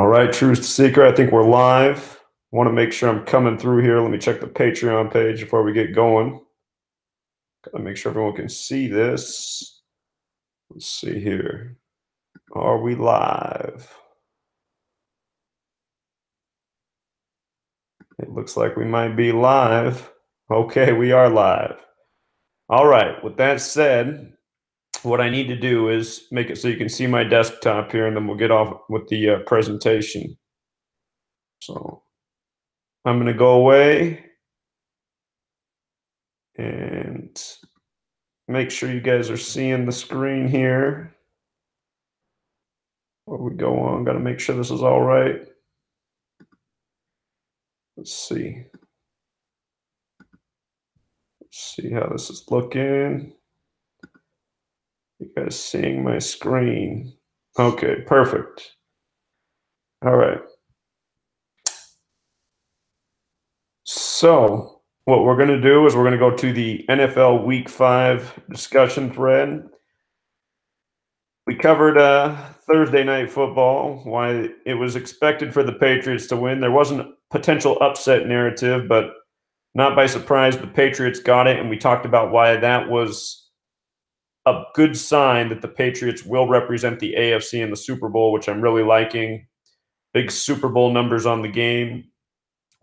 All right, Truth Seeker, I think we're live. Want to make sure I'm coming through here. Let me check the Patreon page before we get going. Gotta make sure everyone can see this. Let's see here. Are we live? It looks like we might be live. Okay, we are live. All right, with that said, what I need to do is make it so you can see my desktop here, and then we'll get off with the presentation. So I'm going to go away and make sure you guys are seeing the screen here. Before we go on, got to make sure this is all right. Let's see. Let's see how this is looking. You guys seeing my screen? Okay, perfect. All right. So what we're going to do is we're going to go to the NFL Week 5 discussion thread. We covered Thursday Night Football, why it was expected for the Patriots to win. There wasn't a potential upset narrative, but not by surprise, the Patriots got it, and we talked about why that was a good sign that the Patriots will represent the AFC in the Super Bowl, which I'm really liking. Big Super Bowl numbers on the game.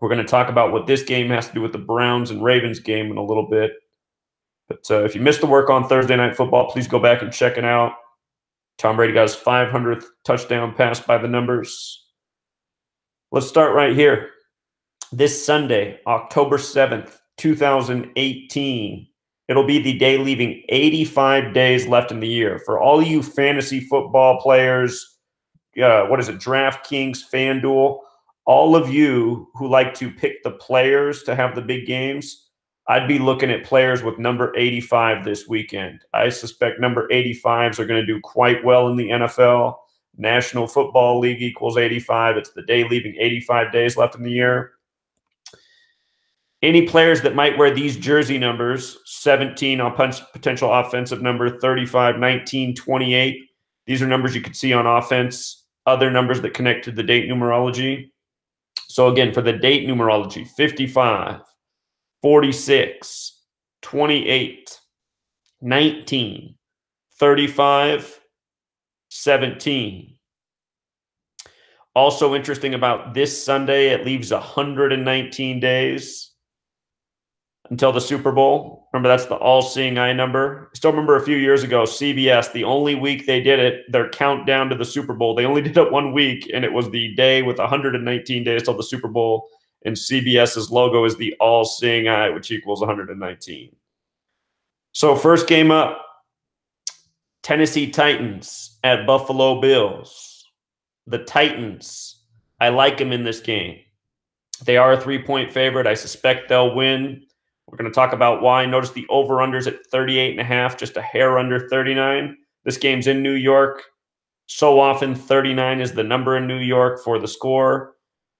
We're going to talk about what this game has to do with the Browns and Ravens game in a little bit. But if you missed the work on Thursday Night Football, please go back and check it out. Tom Brady got his 500th touchdown pass by the numbers. Let's start right here. This Sunday, October 7th, 2018, it'll be the day leaving 85 days left in the year. For all you fantasy football players, DraftKings, FanDuel, all of you who like to pick the players to have the big games, I'd be looking at players with number 85 this weekend. I suspect number 85s are going to do quite well in the NFL. National Football League equals 85. It's the day leaving 85 days left in the year. Any players that might wear these jersey numbers, 17 on potential offensive number, 35, 19, 28. These are numbers you could see on offense. Other numbers that connect to the date numerology. So again, for the date numerology, 55, 46, 28, 19, 35, 17. Also interesting about this Sunday, it leaves 119 days until the Super Bowl. Remember, that's the all-seeing eye number. I still remember a few years ago, CBS, the only week they did it, their countdown to the Super Bowl, they only did it 1 week, and it was the day with 119 days till the Super Bowl, and CBS's logo is the all-seeing eye, which equals 119. So first game up, Tennessee Titans at Buffalo Bills. The Titans, I like them in this game. They are a 3-point favorite. I suspect they'll win. We're going to talk about why. Notice the over-unders at 38.5, just a hair under 39. This game's in New York. So often 39 is the number in New York for the score.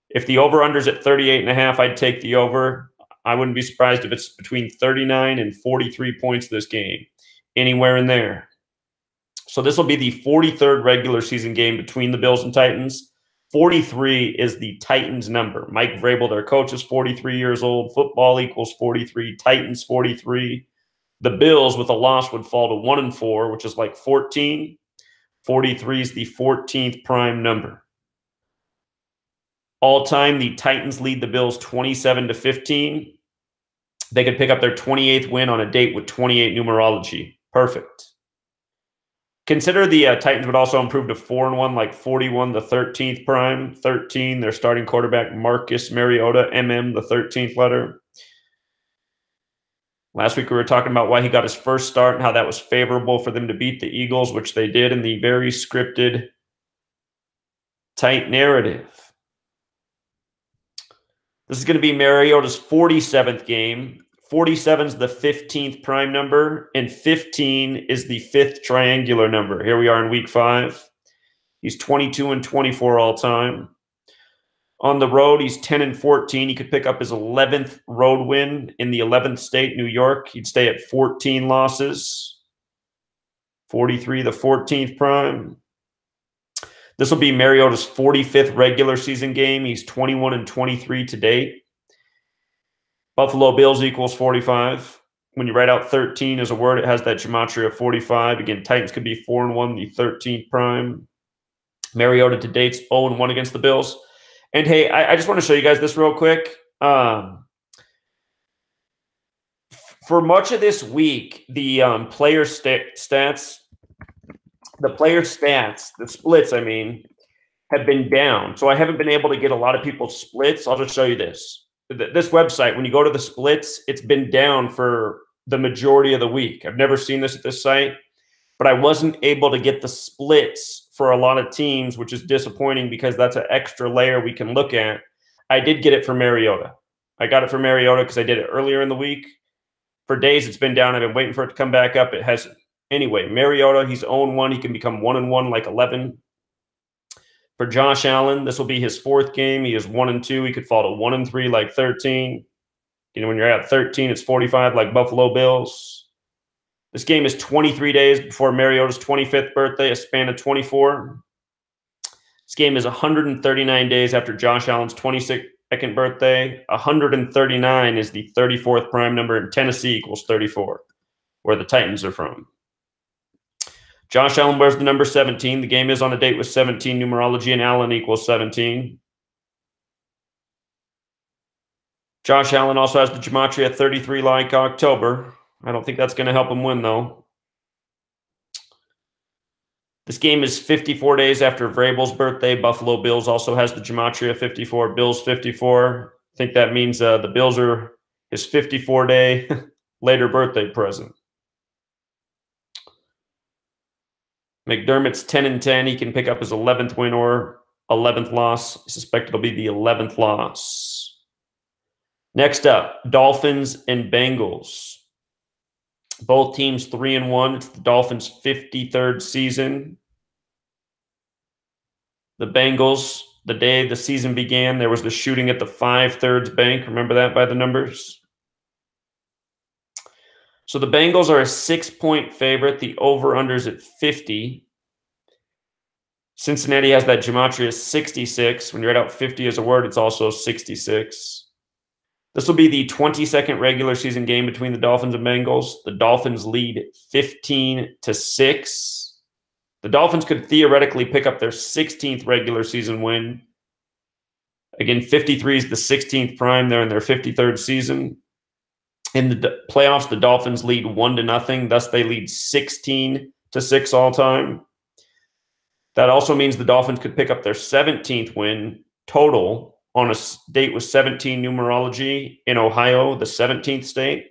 If the over-under's at 38.5, I'd take the over. I wouldn't be surprised if it's between 39 and 43 points this game. Anywhere in there. So this will be the 43rd regular season game between the Bills and Titans. 43 is the Titans number. Mike Vrabel, their coach, is 43 years old. Football equals 43. Titans 43. The Bills with a loss would fall to 1-4, which is like 14. 43 is the 14th prime number. All time, the Titans lead the Bills 27-15. They could pick up their 28th win on a date with 28 numerology. Perfect. Consider the Titans would also improve to 4-1, like 41, the 13th prime. 13, their starting quarterback, Marcus Mariota, MM, the 13th letter. Last week we were talking about why he got his first start and how that was favorable for them to beat the Eagles, which they did in the very scripted, tight narrative. This is going to be Mariota's 47th game. 47 is the 15th prime number, and 15 is the 5th triangular number. Here we are in week 5. He's 22-24 all time. On the road, he's 10-14. He could pick up his 11th road win in the 11th state, New York. He'd stay at 14 losses. 43, the 14th prime. This will be Mariota's 45th regular season game. He's 21-23 to date. Buffalo Bills equals 45. When you write out 13 as a word, it has that gematria of 45. Again, Titans could be 4-1, the 13th prime. Mariota to date's 0-1 against the Bills. And hey, I just want to show you guys this real quick. For much of this week, the player stats, the splits, I mean, have been down. So I haven't been able to get a lot of people's splits. I'll just show you this. This website, when you go to the splits, it's been down for the majority of the week. I've never seen this at this site, but I wasn't able to get the splits for a lot of teams, which is disappointing because that's an extra layer we can look at. I did get it for Mariota. I got it for Mariota because I did it earlier in the week. For days, it's been down. I've been waiting for it to come back up. It hasn't. Anyway, Mariota, he's 0-1. He can become 1-1 like 11. For Josh Allen, this will be his 4th game. He is 1-2. He could fall to 1-3 like 13. You know, when you're at 13, it's 45 like Buffalo Bills. This game is 23 days before Mariota's 25th birthday, a span of 24. This game is 139 days after Josh Allen's 22nd birthday. 139 is the 34th prime number, and Tennessee equals 34, where the Titans are from. Josh Allen wears the number 17. The game is on a date with 17 numerology, and Allen equals 17. Josh Allen also has the gematria 33 like October. I don't think that's going to help him win, though. This game is 54 days after Vrabel's birthday. Buffalo Bills also has the gematria 54. Bills 54. I think that means the Bills are his 54-day later birthday present. McDermott's 10-10. He can pick up his 11th win or 11th loss. I suspect it'll be the 11th loss. Next up, Dolphins and Bengals. Both teams 3-1. It's the Dolphins' 53rd season. The Bengals, the day the season began, there was the shooting at the 5/3 bank. Remember that by the numbers? So the Bengals are a 6-point favorite. The over-under is at 50. Cincinnati has that gematria 66. When you write out 50 as a word, it's also 66. This will be the 22nd regular season game between the Dolphins and Bengals. The Dolphins lead 15-6. The Dolphins could theoretically pick up their 16th regular season win. Again, 53 is the 16th prime. They're in their 53rd season. In the playoffs, the Dolphins lead 1-0. Thus, they lead 16-6 all time. That also means the Dolphins could pick up their 17th win total on a date with 17 numerology in Ohio, the 17th state.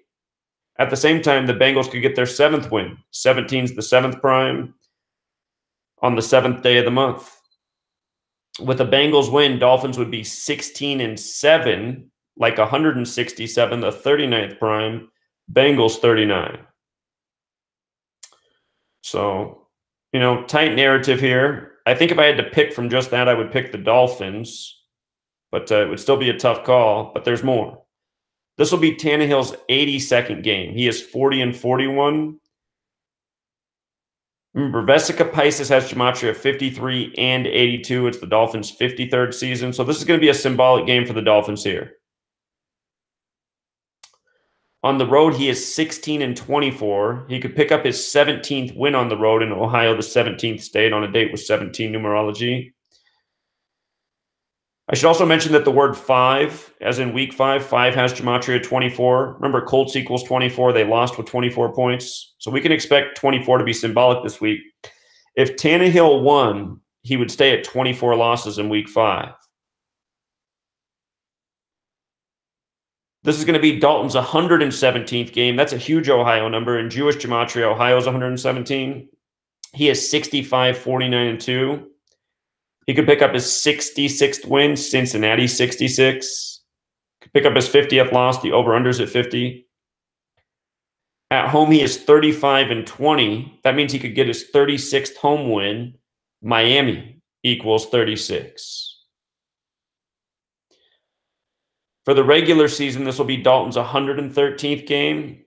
At the same time, the Bengals could get their 7th win. 17 is the 7th prime on the 7th day of the month. With a Bengals win, Dolphins would be 16-7, like 167, the 39th prime. Bengals 39. So, you know, tight narrative here. I think if I had to pick from just that, I would pick the Dolphins. But it would still be a tough call. But there's more. This will be Tannehill's 82nd game. He is 40-41. Remember, Vesica Pisces has gematria 53 and 82. It's the Dolphins' 53rd season. So this is going to be a symbolic game for the Dolphins here. On the road, he is 16-24. He could pick up his 17th win on the road in Ohio, the 17th state, on a date with 17 numerology. I should also mention that the word 5, as in week 5, 5 has gematria 24. Remember, Colts equals 24. They lost with 24 points. So we can expect 24 to be symbolic this week. If Tannehill won, he would stay at 24 losses in week 5. This is going to be Dalton's 117th game. That's a huge Ohio number. In Jewish gematria, Ohio's 117. He is 65-49-2. He could pick up his 66th win, Cincinnati 66. Could pick up his 50th loss, the over-unders at 50. At home, he is 35-20. That means he could get his 36th home win. Miami equals 36. For the regular season, this will be Dalton's 113th game.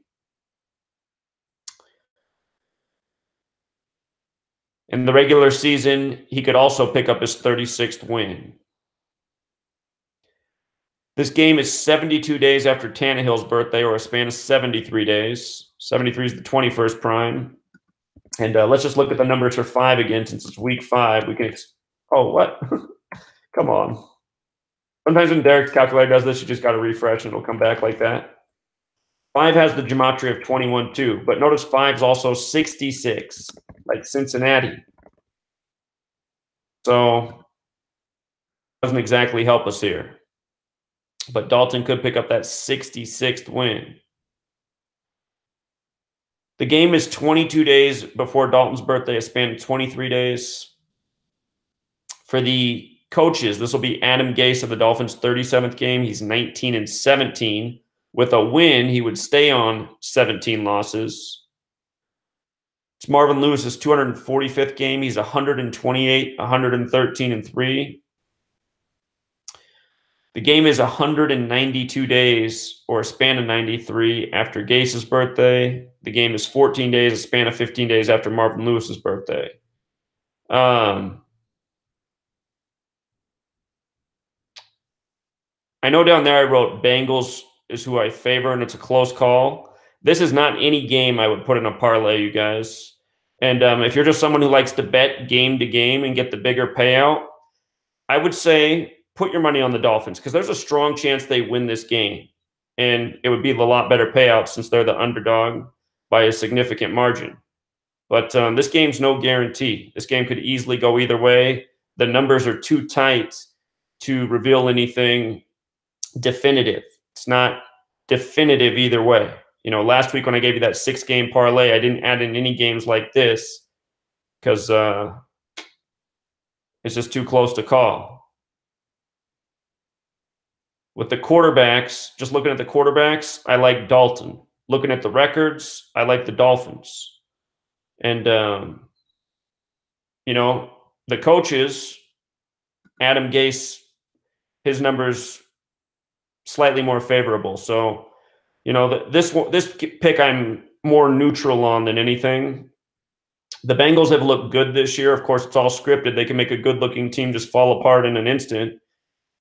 In the regular season, he could also pick up his 36th win. This game is 72 days after Tannehill's birthday, or a span of 73 days. 73 is the 21st prime. And let's just look at the numbers for 5 again, since it's week 5. We can. Oh, what? Come on. Sometimes when Derek's calculator does this, you just got to refresh and it'll come back like that. 5 has the gematria of 21 too, but notice 5 is also 66, like Cincinnati. So doesn't exactly help us here. But Dalton could pick up that 66th win. The game is 22 days before Dalton's birthday, a span of 23 days. For the coaches, this will be Adam Gase of the Dolphins' 37th game. He's 19-17. With a win, he would stay on 17 losses. It's Marvin Lewis's 245th game. He's 128, 113-3. The game is 192 days, or a span of 93, after Gase's birthday. The game is 14 days, a span of 15 days after Marvin Lewis's birthday. I know down there I wrote Bengals is who I favor, and it's a close call. This is not any game I would put in a parlay, you guys. And if you're just someone who likes to bet game to game and get the bigger payout, I would say put your money on the Dolphins, because there's a strong chance they win this game. And it would be a lot better payout since they're the underdog by a significant margin. But this game's no guarantee. This game could easily go either way. The numbers are too tight to reveal anything definitive. It's not definitive either way. You know, last week when I gave you that 6-game parlay, I didn't add in any games like this because it's just too close to call. With the quarterbacks, just looking at the quarterbacks, I like Dalton. Looking at the records, I like the Dolphins. And, you know, the coaches, Adam Gase, his numbers slightly more favorable. So, you know, this pick I'm more neutral on than anything. The Bengals have looked good this year. Of course, it's all scripted. They can make a good-looking team just fall apart in an instant.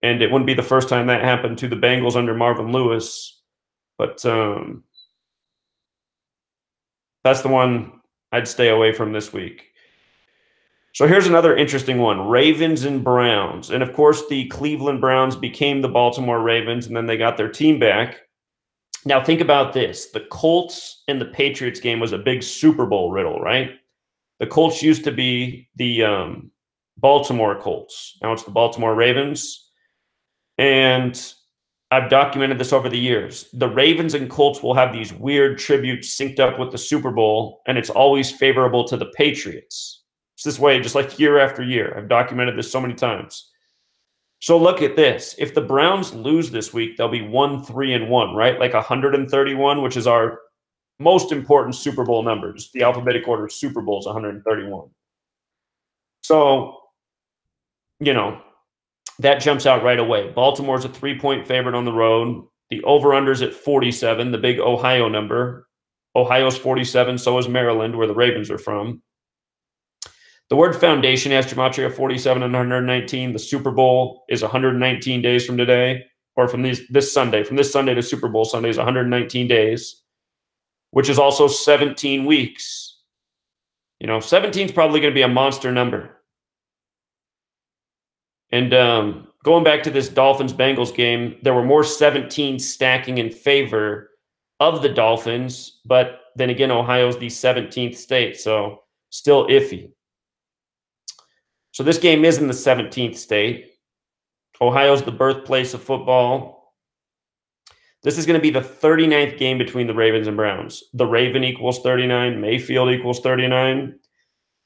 And it wouldn't be the first time that happened to the Bengals under Marvin Lewis. But that's the one I'd stay away from this week. So here's another interesting one, Ravens and Browns. And, of course, the Cleveland Browns became the Baltimore Ravens, and then they got their team back. Now, think about this. The Colts and the Patriots game was a big Super Bowl riddle, right? The Colts used to be the Baltimore Colts. Now it's the Baltimore Ravens. And I've documented this over the years. The Ravens and Colts will have these weird tributes synced up with the Super Bowl, and it's always favorable to the Patriots. It's this way just like year after year. I've documented this so many times. So look at this. If the Browns lose this week, they'll be 1-3-1, right? Like 131, which is our most important Super Bowl number. Just the alphabetic order of Super Bowl is 131. So, you know, that jumps out right away. Baltimore's a 3-point favorite on the road. The over-under's at 47, the big Ohio number. Ohio's 47, so is Maryland, where the Ravens are from. The word foundation has gematria of 47 and 119. The Super Bowl is 119 days from today, or from this Sunday. From this Sunday to Super Bowl Sunday is 119 days, which is also 17 weeks. You know, 17 is probably going to be a monster number. And going back to this Dolphins-Bengals game, there were more 17 stacking in favor of the Dolphins, but then again, Ohio's the 17th state, so still iffy. So this game is in the 17th state. Ohio's the birthplace of football. This is going to be the 39th game between the Ravens and Browns. The Raven equals 39. Mayfield equals 39.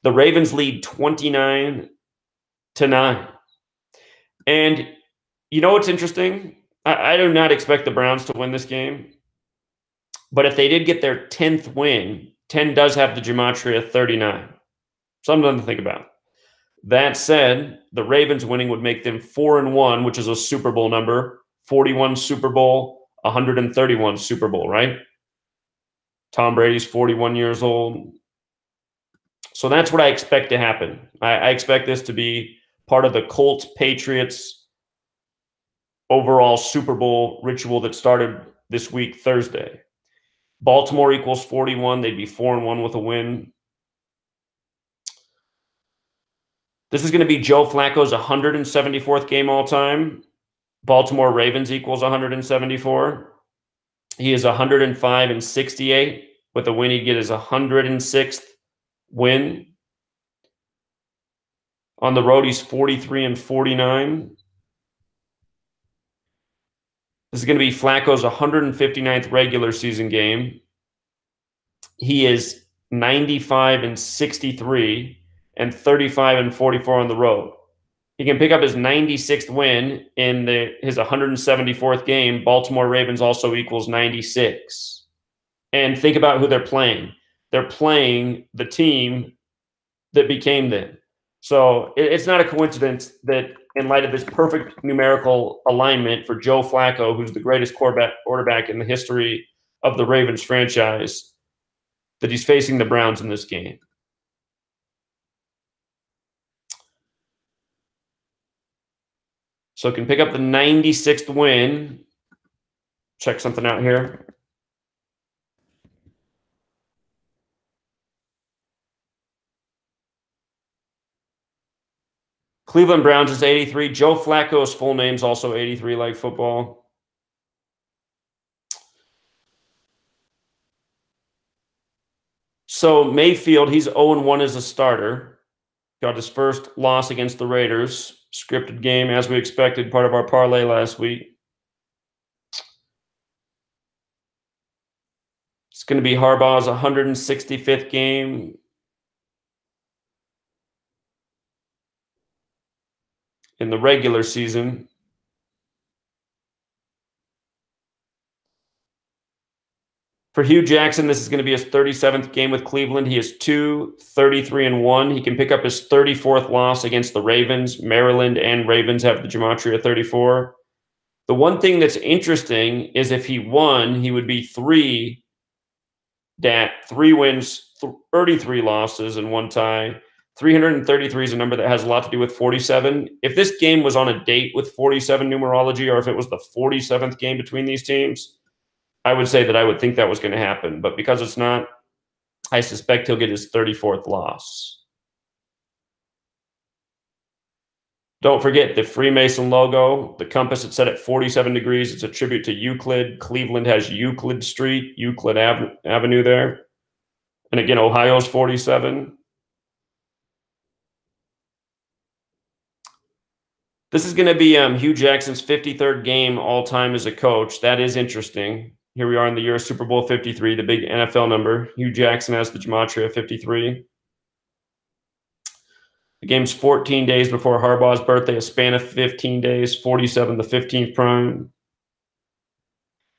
The Ravens lead 29-9. And you know what's interesting? I do not expect the Browns to win this game. But if they did get their 10th win, 10 does have the gematria of 39. Something to think about. That said, the Ravens winning would make them 4-1, which is a Super Bowl number. 41 Super Bowl, 131 Super Bowl, right? Tom Brady's 41 years old. So that's what I expect to happen. I expect this to be part of the Colts Patriots overall Super Bowl ritual that started this week, Thursday. Baltimore equals 41. They'd be 4-1 with a win. This is going to be Joe Flacco's 174th game all time. Baltimore Ravens equals 174. He is 105-68. With a win, he'd get his 106th win. On the road, he's 43-49. This is going to be Flacco's 159th regular season game. He is 95-63 and 35-44 on the road. He can pick up his 96th win in his 174th game. Baltimore Ravens also equals 96. And think about who they're playing. They're playing the team that became them. So it's not a coincidence that in light of this perfect numerical alignment for Joe Flacco, who's the greatest quarterback in the history of the Ravens franchise, that he's facing the Browns in this game. So can pick up the 96th win. Check something out here. Cleveland Browns is 83. Joe Flacco's full name's also 83, like football. So Mayfield, he's 0-1 as a starter. Got his first loss against the Raiders. Scripted game, as we expected, part of our parlay last week. It's going to be Harbaugh's 165th game. In the regular season. For Hugh Jackson, this is going to be his 37th game with Cleveland. He is 2-33-1. He can pick up his 34th loss against the Ravens. Maryland and Ravens have the gematria 34. The one thing that's interesting is if he won, he would be 3 wins, 33 losses, and 1 tie. 333 is a number that has a lot to do with 47. If this game was on a date with 47 numerology, or if it was the 47th game between these teams, I would say that I would think that was going to happen. But because it's not, I suspect he'll get his 34th loss. Don't forget the Freemason logo, the compass is set at 47 degrees. It's a tribute to Euclid. Cleveland has Euclid Street, Euclid Avenue there. And again, Ohio's 47. This is going to be Hugh Jackson's 53rd game all-time as a coach. That is interesting. Here we are in the year of Super Bowl 53, the big NFL number. Hugh Jackson has the gematria 53. The game's 14 days before Harbaugh's birthday, a span of 15 days, 47, the 15th prime.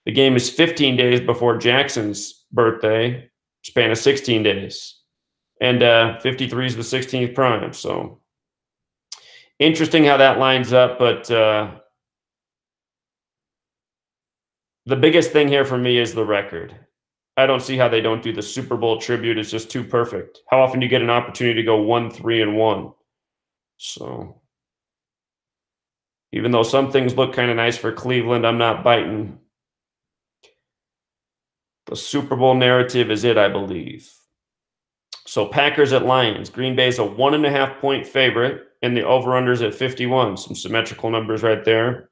The game is 15 days before Jackson's birthday, span of 16 days. And 53 is the 16th prime. So interesting how that lines up, but the biggest thing here for me is the record. I don't see how they don't do the Super Bowl tribute. It's just too perfect. How often do you get an opportunity to go 1-3-1? So even though some things look kind of nice for Cleveland, I'm not biting. The Super Bowl narrative is it, I believe. So Packers at Lions. Green Bay is a 1.5-point favorite, and the over-under's at 51. Some symmetrical numbers right there.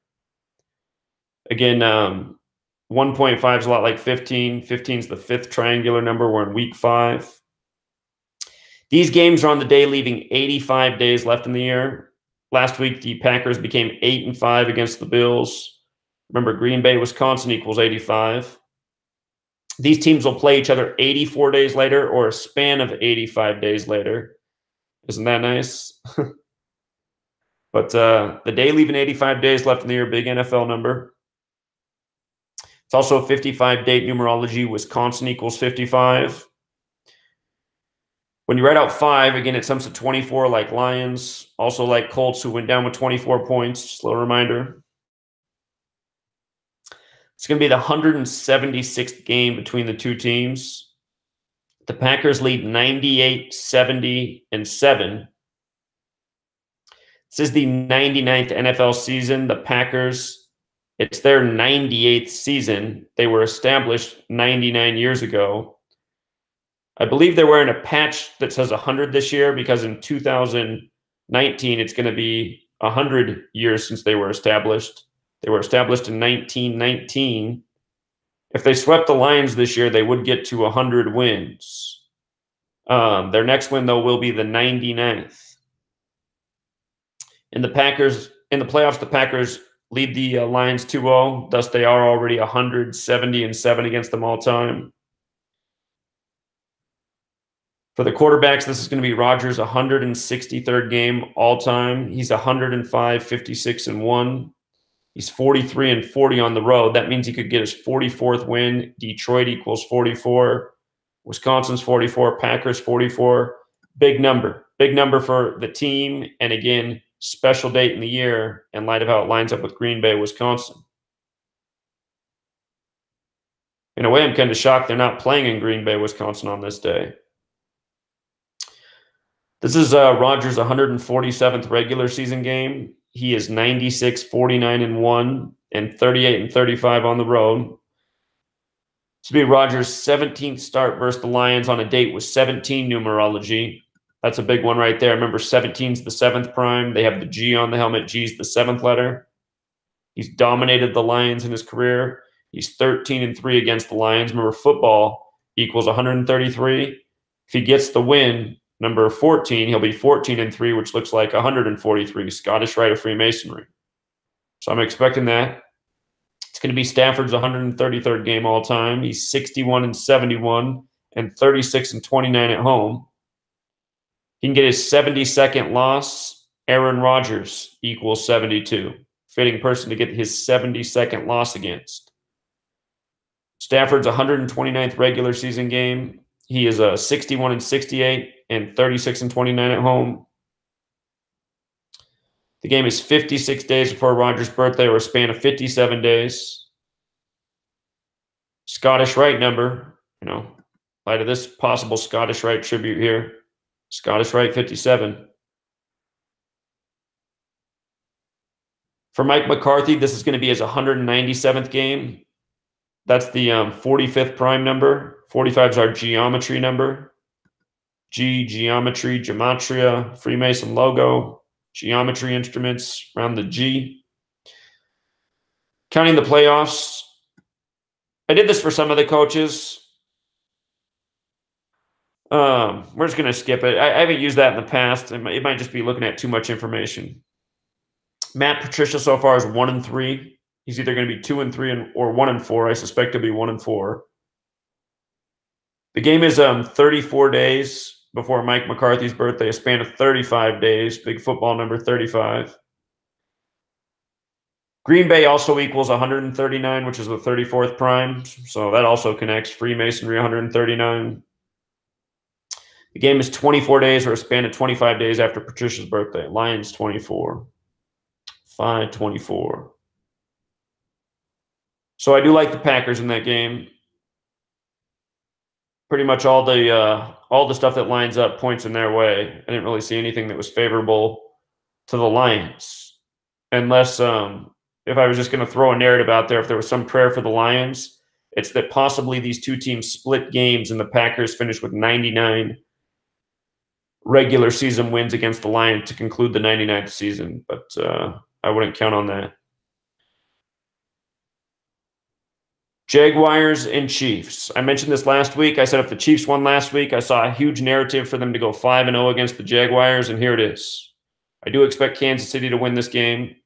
Again, 1.5 is a lot like 15. 15 is the 5th triangular number. We're in week 5. These games are on the day leaving 85 days left in the year. Last week, the Packers became 8-5 against the Bills. Remember, Green Bay, Wisconsin equals 85. These teams will play each other 84 days later or a span of 85 days later. Isn't that nice? But the day leaving 85 days left in the year, big NFL number. It's also a 55-date numerology. Wisconsin equals 55. When you write out 5, again, it sums to 24 like Lions, also like Colts, who went down with 24 points. Just a little reminder. It's going to be the 176th game between the two teams. The Packers lead 98-70-7. This is the 99th NFL season. The Packers, it's their 98th season. They were established 99 years ago. I believe they're wearing a patch that says 100 this year because in 2019, it's going to be 100 years since they were established. They were established in 1919. If they swept the Lions this year, they would get to 100 wins. Their next win, though, will be the 99th. In the playoffs, the Packers lead the Lions 2-0. Thus, they are already 170-7 against them all time. For the quarterbacks, this is going to be Rodgers' 163rd game all time. He's 105-56-1. He's 43-40 on the road. That means he could get his 44th win. Detroit equals 44. Wisconsin's 44. Packers 44. Big number. Big number for the team. And again, special date in the year in light of how it lines up with Green Bay, Wisconsin. In a way, I'm kind of shocked they're not playing in Green Bay, Wisconsin on this day. This is Rodgers' 147th regular season game. He is 96-49-1 and 38-35 on the road. This will be Rodgers' 17th start versus the Lions on a date with 17 numerology. That's a big one right there. Remember, 17 is the 7th prime. They have the G on the helmet. G is the 7th letter. He's dominated the Lions in his career. He's 13-3 against the Lions. Remember, football equals 133. If he gets the win, number 14, he'll be 14-3, which looks like 143, Scottish Rite of Freemasonry. So I'm expecting that. It's going to be Stafford's 133rd game all time. He's 61-71 and 36-29 at home. He can get his 72nd loss. Aaron Rodgers equals 72. Fitting person to get his 72nd loss against. Stafford's 129th regular season game. He is 61-68 and 36-29 at home. The game is 56 days before Rodgers' birthday, or a span of 57 days. Scottish Rite number, light of this possible Scottish Rite tribute here. Scottish Rite 57. For Mike McCarthy, this is going to be his 197th game. That's the 45th prime number. 45 is our geometry number. G, geometry, gematria, Freemason logo, geometry instruments around the G. Counting the playoffs. I did this for some of the coaches. We're just going to skip it. I haven't used that in the past. It might just be looking at too much information. Matt Patricia so far is 1-3. He's either going to be 2-3 or 1-4. I suspect he'll be 1-4. The game is 34 days before Mike McCarthy's birthday, a span of 35 days. Big football number 35. Green Bay also equals 139, which is the 34th prime. So that also connects. Freemasonry 139. The game is 24 days or a span of 25 days after Patricia's birthday. Lions 24. 5-24. So I do like the Packers in that game. Pretty much all the stuff that lines up points in their way. I didn't really see anything that was favorable to the Lions. Unless if I was just going to throw a narrative out there, if there was some prayer for the Lions, it's that possibly these two teams split games and the Packers finish with 99 regular season wins against the Lions to conclude the 99th season. But I wouldn't count on that. Jaguars and Chiefs. I mentioned this last week. I said if the Chiefs won last week, I saw a huge narrative for them to go 5-0 against the Jaguars, and here it is. I do expect Kansas City to win this game.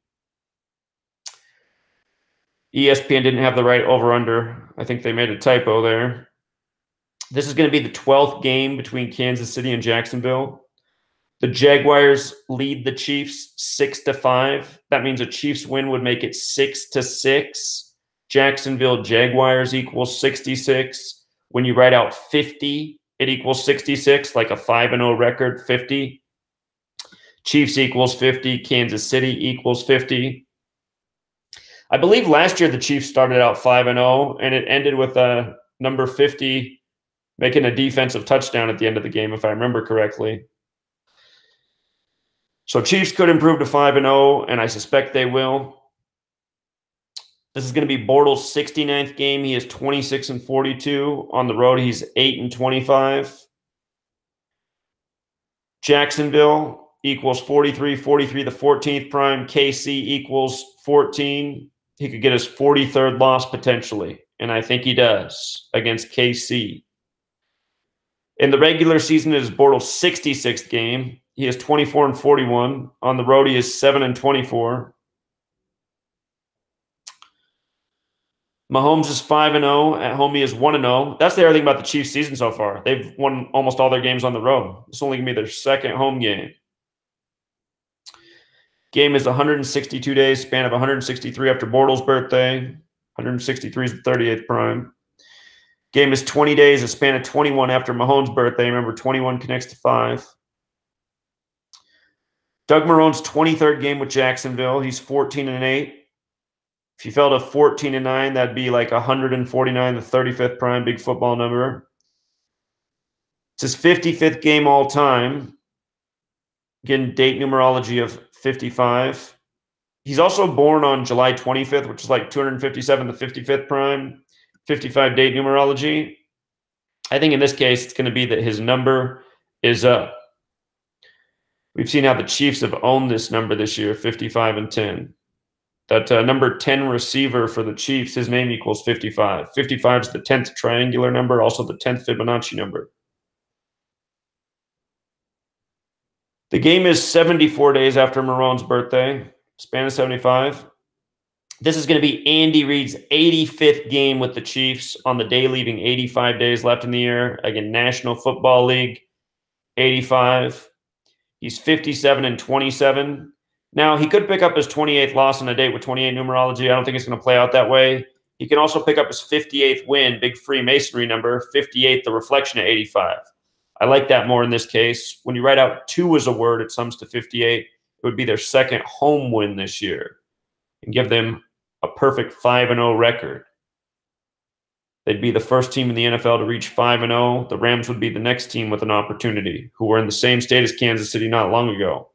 ESPN didn't have the right over-under. I think they made a typo there. This is going to be the 12th game between Kansas City and Jacksonville. The Jaguars lead the Chiefs 6-5. That means a Chiefs win would make it 6-6. Jacksonville Jaguars equals 66. When you write out 50, it equals 66, like a 5-0 record, 50. Chiefs equals 50. Kansas City equals 50. I believe last year the Chiefs started out 5-0, and it ended with a number 50 making a defensive touchdown at the end of the game, if I remember correctly. So Chiefs could improve to 5-0, and I suspect they will. This is going to be Bortles' 69th game. He is 26-42. On the road, he's 8-25. Jacksonville equals 43, the 14th prime. KC equals 14. He could get his 43rd loss potentially, and I think he does against KC. In the regular season, it is Bortles' 66th game. He is 24-41. On the road, he is 7-24. Mahomes is 5-0. At home, he is 1-0. That's the other thing about the Chiefs' season so far. They've won almost all their games on the road. It's only going to be their second home game. Game is 162 days, span of 163 after Bortles' birthday. 163 is the 38th prime. Game is 20 days, a span of 21 after Mahomes' birthday. Remember, 21 connects to 5. Doug Marrone's 23rd game with Jacksonville. He's 14-8. If you fell to 14-9, that'd be like 149, the 35th prime, big football number. It's his 55th game all time. Again, date numerology of 55. He's also born on July 25th, which is like 257, the 55th prime, 55 date numerology. I think in this case, it's going to be that his number is up. We've seen how the Chiefs have owned this number this year, 55-10. That number 10 receiver for the Chiefs, his name equals 55. 55 is the 10th triangular number, also the 10th Fibonacci number. The game is 74 days after Marrone's birthday, span of 75. This is going to be Andy Reid's 85th game with the Chiefs on the day, leaving 85 days left in the year. Again, National Football League, 85. He's 57-27. Now, he could pick up his 28th loss on a date with 28 numerology. I don't think it's going to play out that way. He can also pick up his 58th win, big Freemasonry number, 58, the reflection of 85. I like that more in this case. When you write out 2 as a word, it sums to 58. It would be their second home win this year and give them a perfect 5-0 record. They'd be the first team in the NFL to reach 5-0. The Rams would be the next team with an opportunity, who were in the same state as Kansas City not long ago.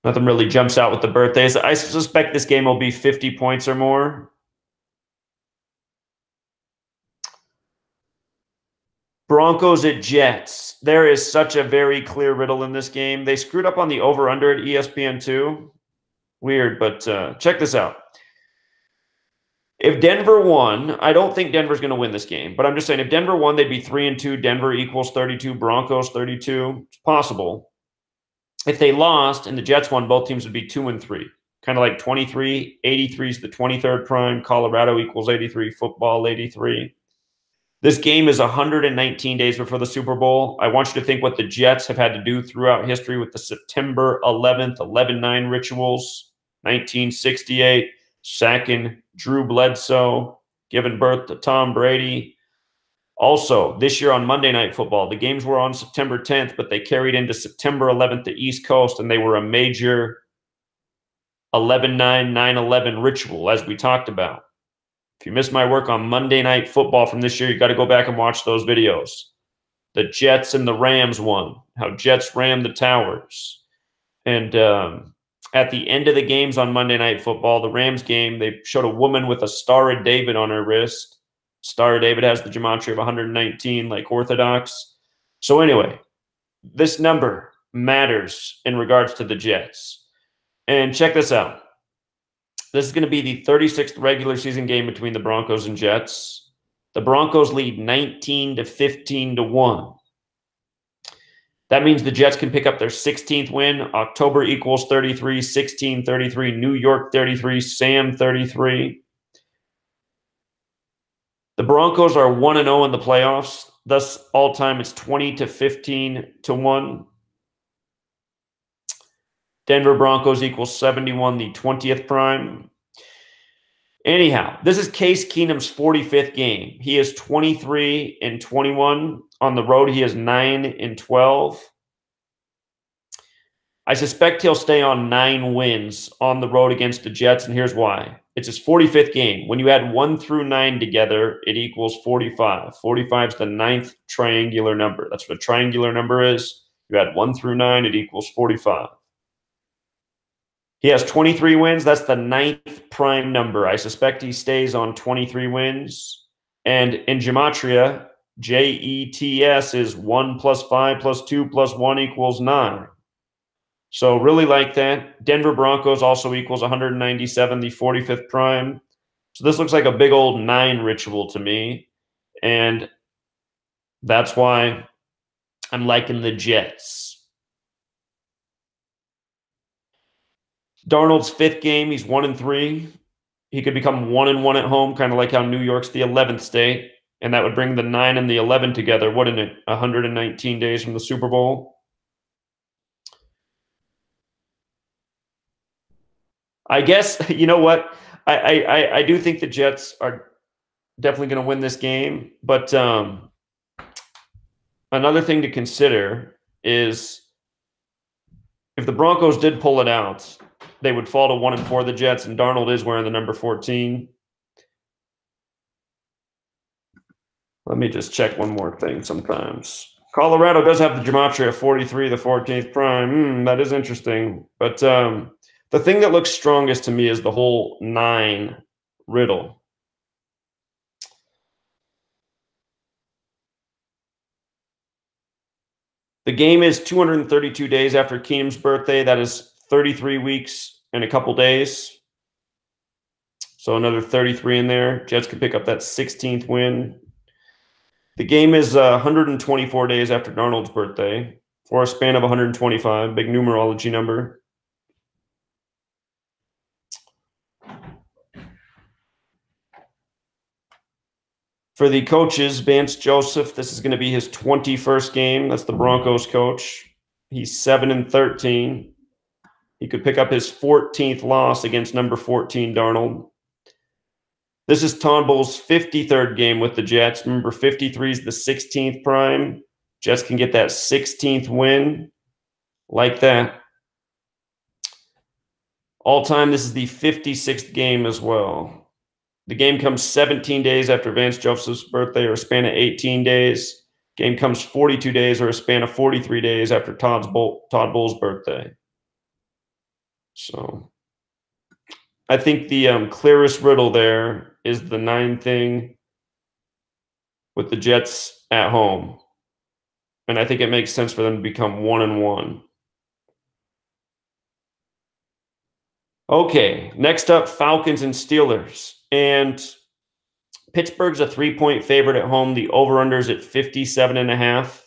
Nothing really jumps out with the birthdays. I suspect this game will be 50 points or more. Broncos at Jets. There is such a very clear riddle in this game. They screwed up on the over-under at ESPN2. Weird, but check this out. If Denver won, I don't think Denver's going to win this game, but I'm just saying if Denver won, they'd be 3-2. Denver equals 32. Broncos 32. It's possible. If they lost and the Jets won, both teams would be 2-3. Kind of like 23. 83 is the 23rd prime. Colorado equals 83. Football 83. This game is 119 days before the Super Bowl. I want you to think what the Jets have had to do throughout history with the September 11th, 11-9 rituals, 1968, sacking Drew Bledsoe, giving birth to Tom Brady. Also, this year on Monday Night Football, the games were on September 10th, but they carried into September 11th, the East Coast, and they were a major 11-9, 9-11 ritual, as we talked about. If you missed my work on Monday Night Football from this year, you got to go back and watch those videos. The Jets and the Rams won, how Jets rammed the towers. And at the end of the games on Monday Night Football, the Rams game, they showed a woman with a Star of David on her wrist. Star of David has the gematria of 119, like Orthodox. So anyway, this number matters in regards to the Jets. And check this out. This is going to be the 36th regular season game between the Broncos and Jets. The Broncos lead 19-15-1. That means the Jets can pick up their 16th win. October equals 33, 16-33, New York 33, Sam 33. The Broncos are 1-0 in the playoffs. Thus, all time, it's 20-15-1. Denver Broncos equals 71, the 20th prime. Anyhow, this is Case Keenum's 45th game. He is 23-21. On the road, he is 9-12. I suspect he'll stay on 9 wins on the road against the Jets, and here's why. It's his 45th game. When you add 1 through 9 together, it equals 45. 45 is the 9th triangular number. That's what a triangular number is. You add 1 through 9, it equals 45. He has 23 wins. That's the 9th prime number. I suspect he stays on 23 wins. And in gematria, JETS is 1 plus 5 plus 2 plus 1 equals 9. So really like that. Denver Broncos also equals 197, the 45th prime. So this looks like a big old 9 ritual to me. And that's why I'm liking the Jets. Darnold's 5th game, he's 1-3. He could become 1-1 at home, kind of like how New York's the 11th state. And that would bring the 9 and the 11 together. Wouldn't it? 119 days from the Super Bowl. I guess, you know what? I do think the Jets are definitely going to win this game. But another thing to consider is if the Broncos did pull it out, they would fall to 1-4, the Jets, and Darnold is wearing the number 14. Let me just check one more thing sometimes. Colorado does have the gematria 43, the 14th prime. That is interesting. But the thing that looks strongest to me is the whole 9 riddle. The game is 232 days after Keenum's birthday. That is 33 weeks and a couple days. So another 33 in there. Jets could pick up that 16th win. The game is 124 days after Darnold's birthday, for a span of 125. Big numerology number. For the coaches, Vance Joseph, this is going to be his 21st game. That's the Broncos coach. He's 7-13. He could pick up his 14th loss against number 14, Darnold. This is Turnbull's 53rd game with the Jets. Remember, 53 is the 16th prime. Jets can get that 16th win. Like that. All time, this is the 56th game as well. The game comes 17 days after Vance Joseph's birthday, or a span of 18 days. Game comes 42 days, or a span of 43 days after Todd Bowles' birthday. So I think the clearest riddle there is the 9 thing with the Jets at home. And I think it makes sense for them to become 1-1. Okay, next up, Falcons and Steelers. And Pittsburgh's a 3-point favorite at home. The over-under is at 57.5.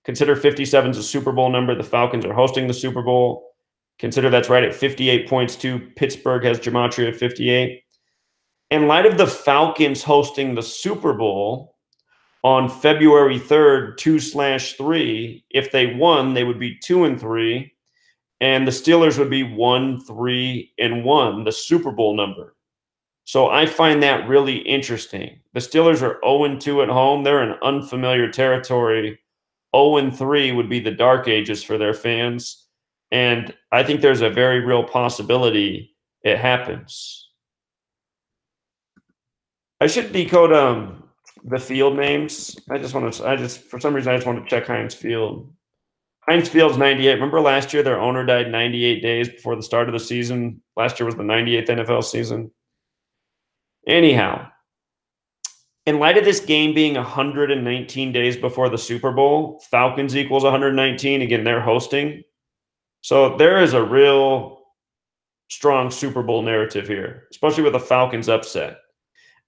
Consider 57 is a Super Bowl number. The Falcons are hosting the Super Bowl. Consider that's right at 58 points too. Pittsburgh has gematria at 58. In light of the Falcons hosting the Super Bowl on February 3rd, 2/3, if they won, they would be 2-3, and the Steelers would be 1-3-1, the Super Bowl number. So I find that really interesting. The Steelers are 0-2 at home. They're in unfamiliar territory. 0-3 would be the dark ages for their fans. And I think there's a very real possibility it happens. I should decode the field names. For some reason I just want to check Heinz Field. Heinz Field's 98. Remember last year their owner died 98 days before the start of the season? Last year was the 98th NFL season. Anyhow, in light of this game being 119 days before the Super Bowl, Falcons equals 119. Again, they're hosting. So there is a real strong Super Bowl narrative here, especially with the Falcons upset.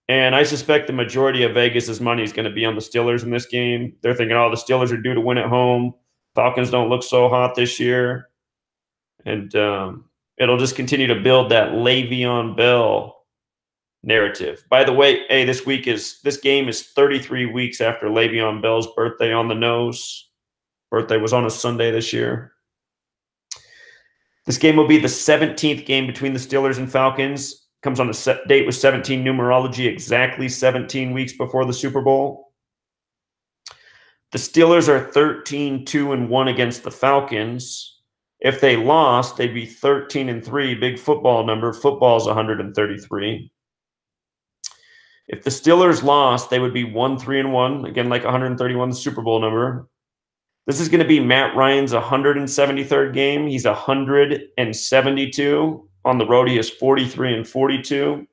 And I suspect the majority of Vegas's money is going to be on the Steelers in this game. They're thinking, oh, the Steelers are due to win at home. Falcons don't look so hot this year. And it'll just continue to build that Le'Veon Bell narrative. By the way, hey, this game is 33 weeks after Le'Veon Bell's birthday on the nose. Birthday was on a Sunday this year. This game will be the 17th game between the Steelers and Falcons. Comes on a set date with 17 numerology, exactly 17 weeks before the Super Bowl. The Steelers are 13-2-1 against the Falcons. If they lost, they'd be 13-3. Big football number. Football's 133. If the Steelers lost, they would be 1-3-1. Again, like 131, the Super Bowl number. This is going to be Matt Ryan's 173rd game. He's 172. On the road, he is 43-42.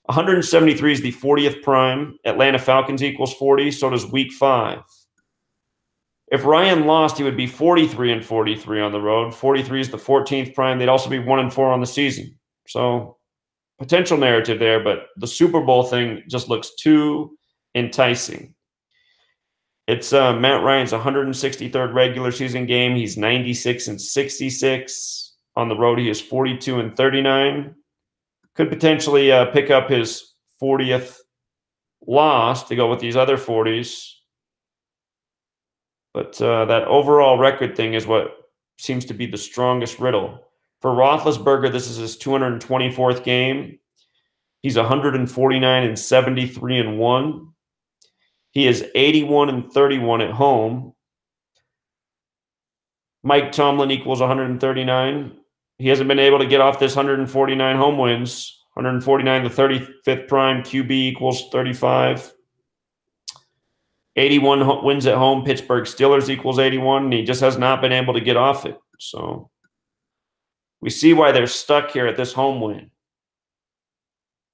173 is the 40th prime. Atlanta Falcons equals 40. So does week 5. If Ryan lost, he would be 43-43 on the road. 43 is the 14th prime. They'd also be 1-4 on the season. So potential narrative there, but the Super Bowl thing just looks too enticing. It's Matt Ryan's 163rd regular season game. He's 96-66. On the road, he is 42-39. Could potentially pick up his 40th loss to go with these other 40s. But that overall record thing is what seems to be the strongest riddle. For Roethlisberger, this is his 224th game. He's 149-73-1. He is 81-31 at home. Mike Tomlin equals 139. He hasn't been able to get off this 149 home wins. 149, the 35th prime. QB equals 35. 81 wins at home. Pittsburgh Steelers equals 81. And he just has not been able to get off it. So we see why they're stuck here at this home win.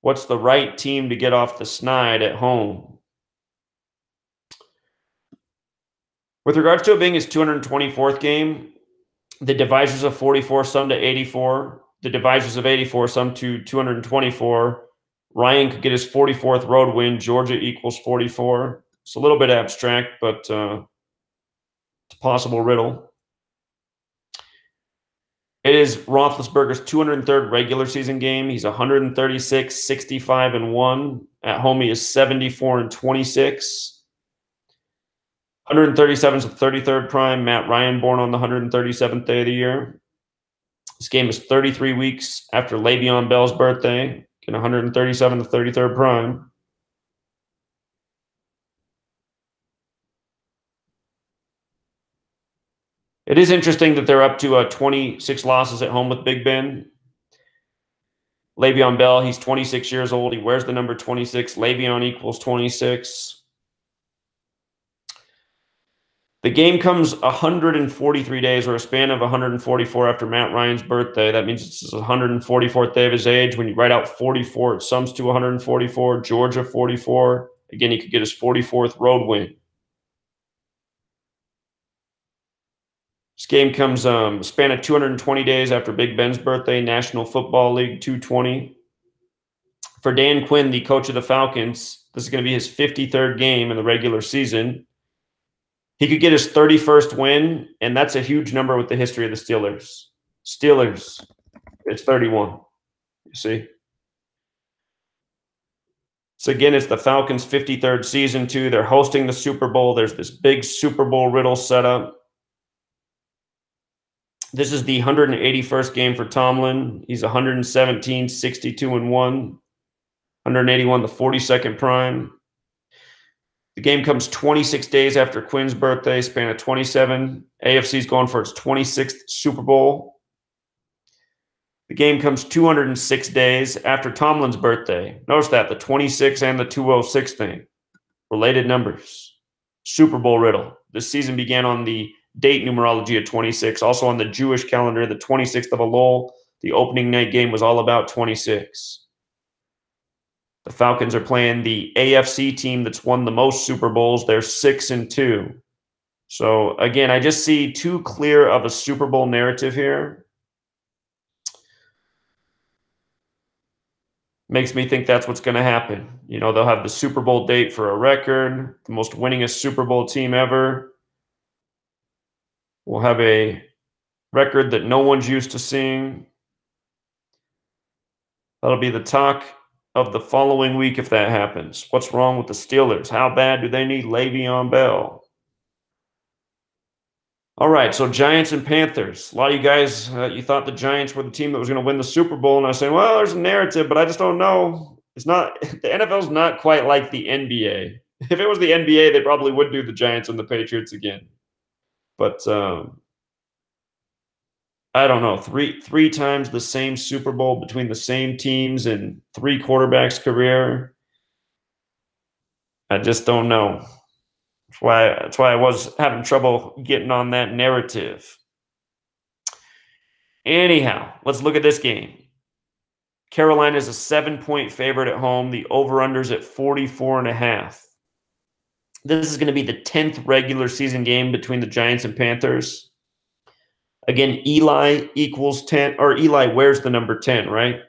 What's the right team to get off the snide at home? With regards to it being his 224th game, the divisors of 44 sum to 84. The divisors of 84 sum to 224. Ryan could get his 44th road win. Georgia equals 44. It's a little bit abstract, but it's a possible riddle. It is Roethlisberger's 203rd regular season game. He's 136-65-1. At home, he is 74-26. 137 is the 33rd prime. Matt Ryan born on the 137th day of the year. This game is 33 weeks after Le'Veon Bell's birthday. Again, 137, the 33rd prime. It is interesting that they're up to 26 losses at home with Big Ben. Le'Veon Bell, he's 26 years old. He wears the number 26. Le'Veon equals 26. The game comes 143 days, or a span of 144 after Matt Ryan's birthday. That means it's his 144th day of his age. When you write out 44, it sums to 144. Georgia, 44. Again, he could get his 44th road win. This game comes a span of 220 days after Big Ben's birthday, National Football League 220. For Dan Quinn, the coach of the Falcons, this is going to be his 53rd game in the regular season. He could get his 31st win, and that's a huge number with the history of the Steelers. Steelers, it's 31. You see? So again, it's the Falcons' 53rd season, too. They're hosting the Super Bowl. There's this big Super Bowl riddle set up. This is the 181st game for Tomlin. He's 117-62-1. 181, the 42nd prime. The game comes 26 days after Quinn's birthday, span of 27. AFC's going for its 26th Super Bowl. The game comes 206 days after Tomlin's birthday. Notice that, the 26 and the 206 thing. Related numbers. Super Bowl riddle. This season began on the date numerology of 26. Also on the Jewish calendar, the 26th of Elul. The opening night game was all about 26. The Falcons are playing the AFC team that's won the most Super Bowls. They're 6-2. So, again, I just see too clear of a Super Bowl narrative here. Makes me think that's what's going to happen. You know, they'll have the Super Bowl date for a record, the most winningest Super Bowl team ever. We'll have a record that no one's used to seeing. That'll be the talk of the following week if that happens. What's wrong with the Steelers? How bad do they need Le'Veon Bell? All right, so Giants and Panthers. A lot of you guys, you thought the Giants were the team that was going to win the Super Bowl, and I was saying, well, there's a narrative, but I just don't know. It's not, the NFL's not quite like the NBA. If it was the NBA, they probably would do the Giants and the Patriots again. But I don't know, three times the same Super Bowl between the same teams in 3 quarterbacks' career. I just don't know. That's why I was having trouble getting on that narrative. Anyhow, let's look at this game. Carolina is a 7-point favorite at home. The over-under's at 44.5. This is going to be the 10th regular season game between the Giants and Panthers. Again, Eli equals 10, or Eli wears the number 10, right?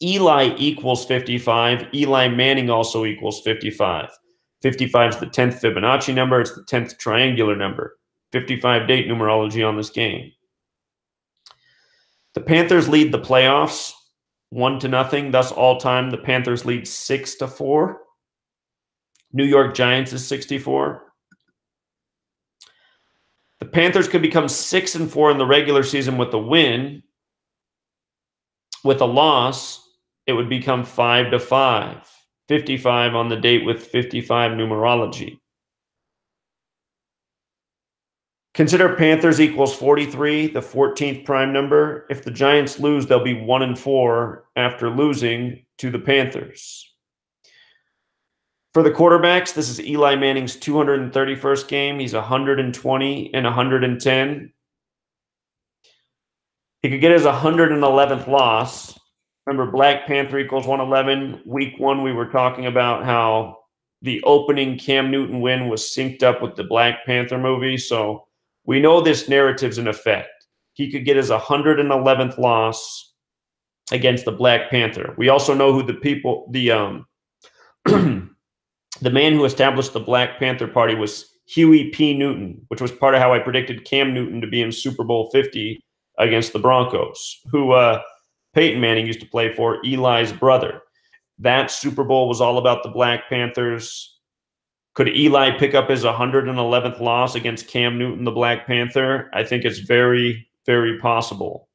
Eli equals 55. Eli Manning also equals 55. 55 is the 10th Fibonacci number. It's the 10th triangular number. 55 date numerology on this game. The Panthers lead the playoffs 1-0. Thus, all time, the Panthers lead 6-4. New York Giants is 64. The Panthers could become 6-4 in the regular season with a win. With a loss, it would become 5-5. 55 on the date with 55 numerology. Consider Panthers equals 43, the 14th prime number. If the Giants lose, they'll be 1-4 after losing to the Panthers. For the quarterbacks, this is Eli Manning's 231st game. He's 120 and 110. He could get his 111th loss. Remember, Black Panther equals 111. Week 1, we were talking about how the opening Cam Newton win was synced up with the Black Panther movie. So we know this narrative's in effect. He could get his 111th loss against the Black Panther. We also know who the man who established the Black Panther Party was Huey P. Newton, which was part of how I predicted Cam Newton to be in Super Bowl 50 against the Broncos, who Peyton Manning used to play for, Eli's brother. That Super Bowl was all about the Black Panthers. Could Eli pick up his 111th loss against Cam Newton, the Black Panther? I think it's very, very possible.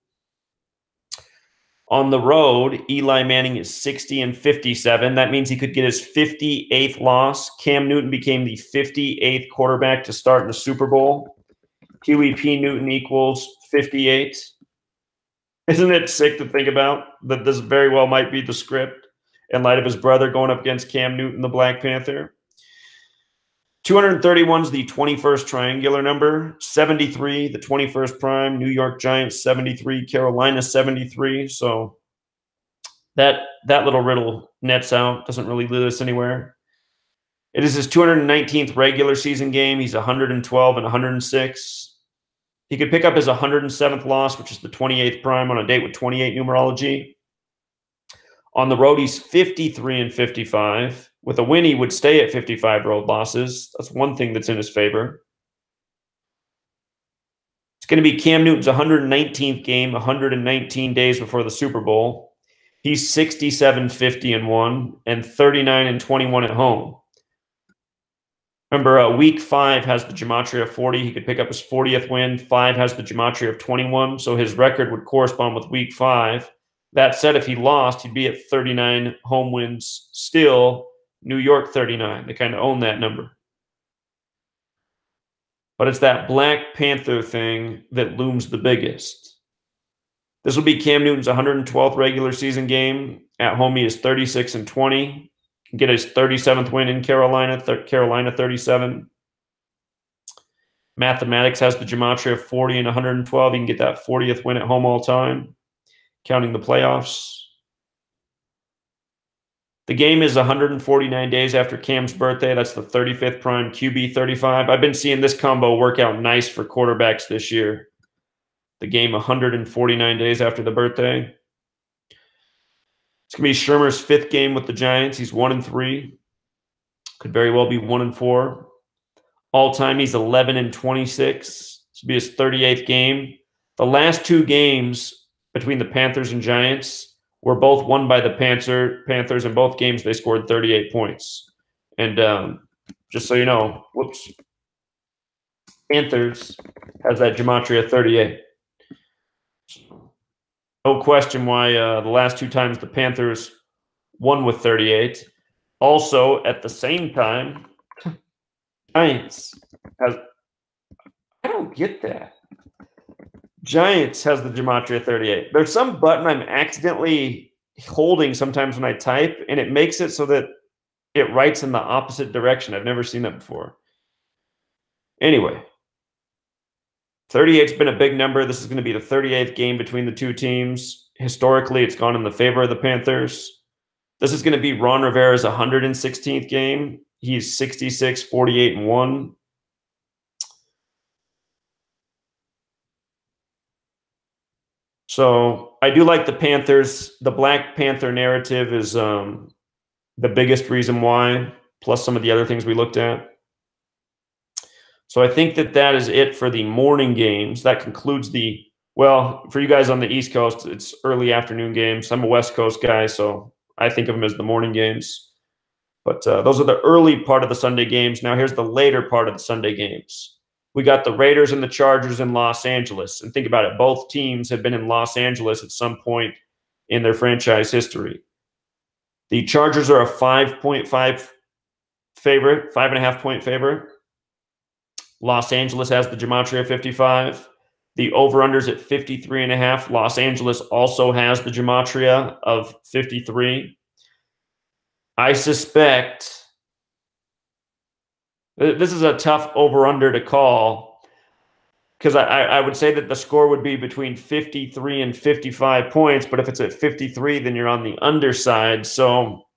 On the road, Eli Manning is 60 and 57. That means he could get his 58th loss. Cam Newton became the 58th quarterback to start in the Super Bowl. Huey P. Newton equals 58. Isn't it sick to think about that this very well might be the script in light of his brother going up against Cam Newton, the Black Panther? 231 is the 21st triangular number. 73, the 21st prime. New York Giants 73, Carolina 73. So that little riddle nets out. Doesn't really lead us anywhere. It is his 219th regular season game. He's 112 and 106. He could pick up his 107th loss, which is the 28th prime on a date with 28 numerology. On the road, he's 53 and 55. With a win, he would stay at 55 road losses. That's one thing that's in his favor. It's going to be Cam Newton's 119th game, 119 days before the Super Bowl. He's 67, 50 and 1, and 39 and 21 at home. Remember, week 5 has the gematria of 40. He could pick up his 40th win. 5 has the gematria of 21, so his record would correspond with week 5. That said, if he lost, he'd be at 39 home wins still. New York 39. They kind of own that number. But it's that Black Panther thing that looms the biggest. This will be Cam Newton's 112th regular season game. At home, he is 36 and 20. Can get his 37th win in Carolina, Carolina 37. Mathematics has the gematria of 40 and 112. He can get that 40th win at home all time, counting the playoffs. The game is 149 days after Cam's birthday. That's the 35th prime QB 35. I've been seeing this combo work out nice for quarterbacks this year. The game 149 days after the birthday. It's going to be Shermer's 5th game with the Giants. He's 1-3. Could very well be 1-4. All time, he's 11 and 26. This will be his 38th game. The last 2 games between the Panthers and Giants were both won by the Panthers. In both games, they scored 38 points. And just so you know, whoops, Panthers has that gematria 38. No question why the last 2 times the Panthers won with 38. Also, at the same time, Giants has – I don't get that. Giants has the Gematria 38. There's some button I'm accidentally holding sometimes when I type, and it makes it so that it writes in the opposite direction. I've never seen that before. Anyway, 38's been a big number. This is going to be the 38th game between the two teams. Historically, it's gone in the favor of the Panthers. This is going to be Ron Rivera's 116th game. He's 66, 48, and 1. So I do like the Panthers. The Black Panther narrative is the biggest reason why, plus some of the other things we looked at. So I think that is it for the morning games. That concludes the, well, for you guys on the East Coast, it's early afternoon games. I'm a West Coast guy, so I think of them as the morning games. But those are the early part of the Sunday games. Now here's the later part of the Sunday games. We got the Raiders and the Chargers in Los Angeles. And think about it, both teams have been in Los Angeles at some point in their franchise history. The Chargers are a 5.5 favorite, 5.5-point favorite. Los Angeles has the Gematria 55. The over-under's at 53.5. Los Angeles also has the Gematria of 53. I suspect this is a tough over-under to call, because I would say that the score would be between 53 and 55 points, but if it's at 53, then you're on the underside. So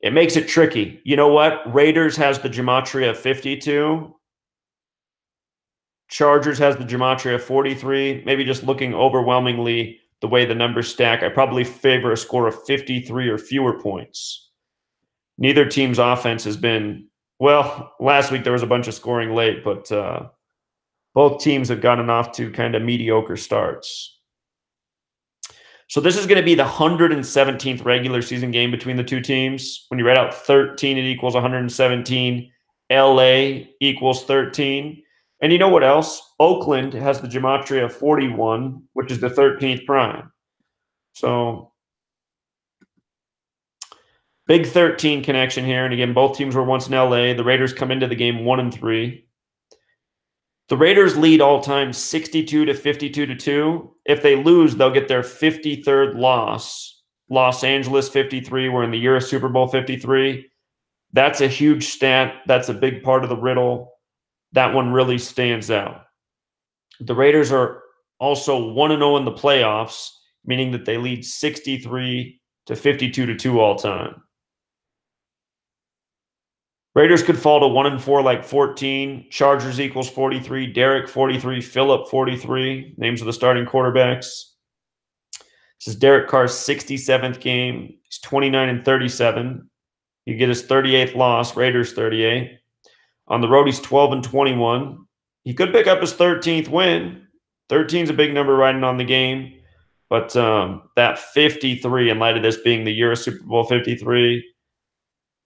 it makes it tricky. You know what? Raiders has the Gematria 52. Chargers has the Gematria 43. Maybe just looking overwhelmingly the way the numbers stack, I probably favor a score of 53 or fewer points. Neither team's offense has been, well, last week there was a bunch of scoring late, but both teams have gotten off to kind of mediocre starts. So this is going to be the 117th regular season game between the two teams. When you write out 13, it equals 117. LA equals 13. And you know what else? Oakland has the Gematria 41, which is the 13th prime. So big 13 connection here. And again, both teams were once in LA. The Raiders come into the game 1-3. The Raiders lead all time 62 to 52 to 2. If they lose, they'll get their 53rd loss. Los Angeles 53. We're in the year of Super Bowl 53. That's a huge stat. That's a big part of the riddle. That one really stands out. The Raiders are also 1-0 in the playoffs, meaning that they lead 63 to 52 to 2 all time. Raiders could fall to 1-4 like 14. Chargers equals 43. Derek 43. Phillip 43. Names of the starting quarterbacks. This is Derek Carr's 67th game. He's 29-37. You get his 38th loss. Raiders 38. On the road, he's 12-21. He could pick up his 13th win. 13 is a big number riding on the game. But that 53, in light of this being the year of Super Bowl 53,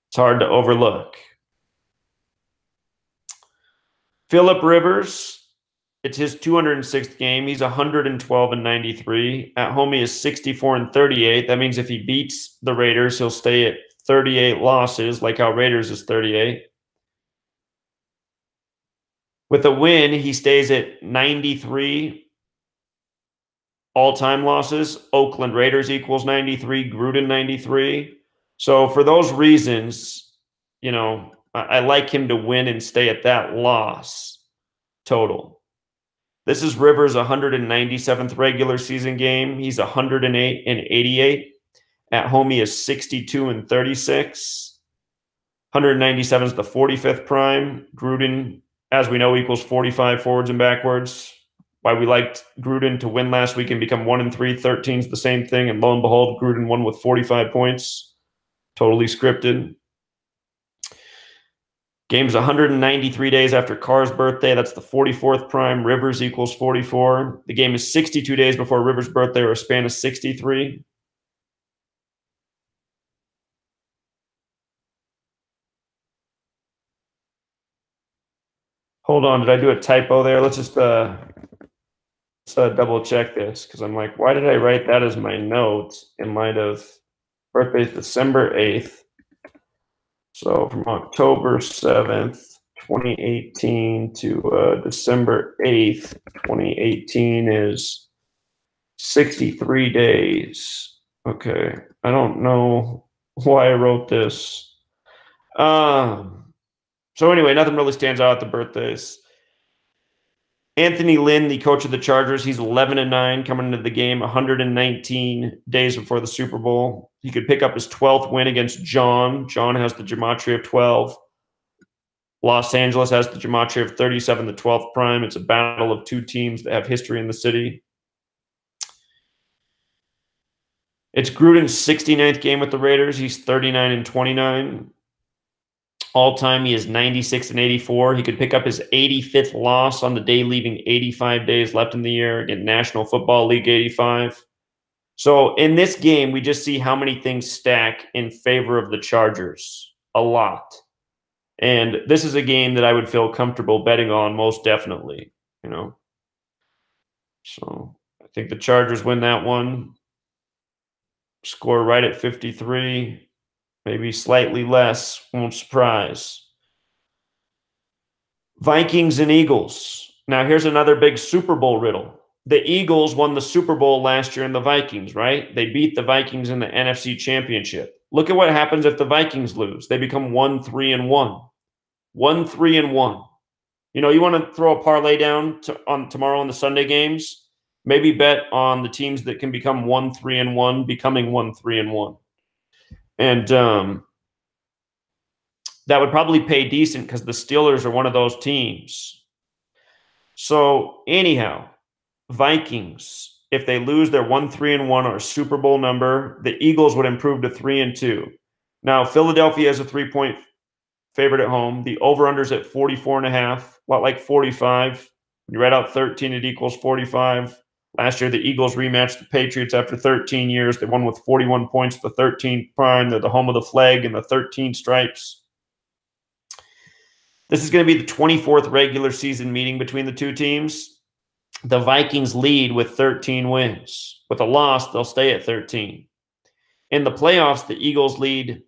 it's hard to overlook. Phillip Rivers, it's his 206th game. He's 112-93. At home, he is 64-38. That means if he beats the Raiders, he'll stay at 38 losses, like how Raiders is 38. With a win, he stays at 93 all-time losses. Oakland Raiders equals 93. Gruden 93. So for those reasons, you know, I like him to win and stay at that loss total. This is Rivers' 197th regular season game. He's 108-88. At home, he is 62-36. 197 is the 45th prime. Gruden, as we know, equals 45 forwards and backwards. Why we liked Gruden to win last week and become 1-3. 13 is the same thing. And lo and behold, Gruden won with 45 points. Totally scripted. Game's 193 days after Carr's birthday. That's the 44th prime. Rivers equals 44. The game is 62 days before Rivers' birthday, or a span of 63. Hold on, did I do a typo there? Let's just double check this, because I'm like, why did I write that as my note in light of birthday's December 8th? So from October 7th, 2018 to December 8th, 2018 is 63 days. Okay. I don't know why I wrote this. So anyway, nothing really stands out at the birthdays. Anthony Lynn, the coach of the Chargers, he's 11-9 coming into the game, 119 days before the Super Bowl. He could pick up his 12th win against John. John has the gematria of 12. Los Angeles has the gematria of 37, the 12th prime. It's a battle of two teams that have history in the city. It's Gruden's 69th game with the Raiders. He's 39-29. All-time, he is 96-84. He could pick up his 85th loss on the day, leaving 85 days left in the year against National Football League 85. So in this game, we just see how many things stack in favor of the Chargers. A lot. And this is a game that I would feel comfortable betting on most definitely, you know. So I think the Chargers win that one. Score right at 53. Maybe slightly less, won't surprise. Vikings and Eagles. Now, here's another big Super Bowl riddle. The Eagles won the Super Bowl last year in the Vikings, right? They beat the Vikings in the NFC Championship. Look at what happens if the Vikings lose. They become 1-3-1. 1-3-1. You know, you want to throw a parlay down on tomorrow on the Sunday games? Maybe bet on the teams that can become 1-3-1, becoming 1-3-1. And that would probably pay decent because the Steelers are one of those teams. So anyhow, Vikings, if they lose their 1-3-1 or Super Bowl number, the Eagles would improve to 3-2. Now, Philadelphia is a 3-point favorite at home. The over-under's at 44.5, a lot like 45. When you write out 13, it equals 45. Last year, the Eagles rematched the Patriots after 13 years. They won with 41 points, the 13th prime. They're the home of the flag and the 13 stripes. This is going to be the 24th regular season meeting between the two teams. The Vikings lead with 13 wins. With a loss, they'll stay at 13. In the playoffs, the Eagles lead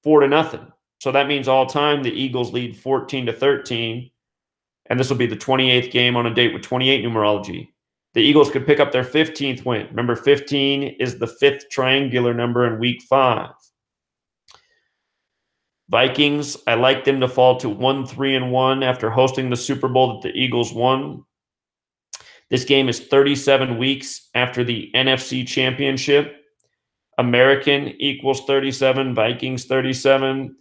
4-0. So that means all time the Eagles lead 14-13. And this will be the 28th game on a date with 28 numerology. The Eagles could pick up their 15th win. Remember, 15 is the 5th triangular number in week 5. Vikings, I like them to fall to 1-3-1 after hosting the Super Bowl that the Eagles won. This game is 37 weeks after the NFC Championship. American equals 37, Vikings 37.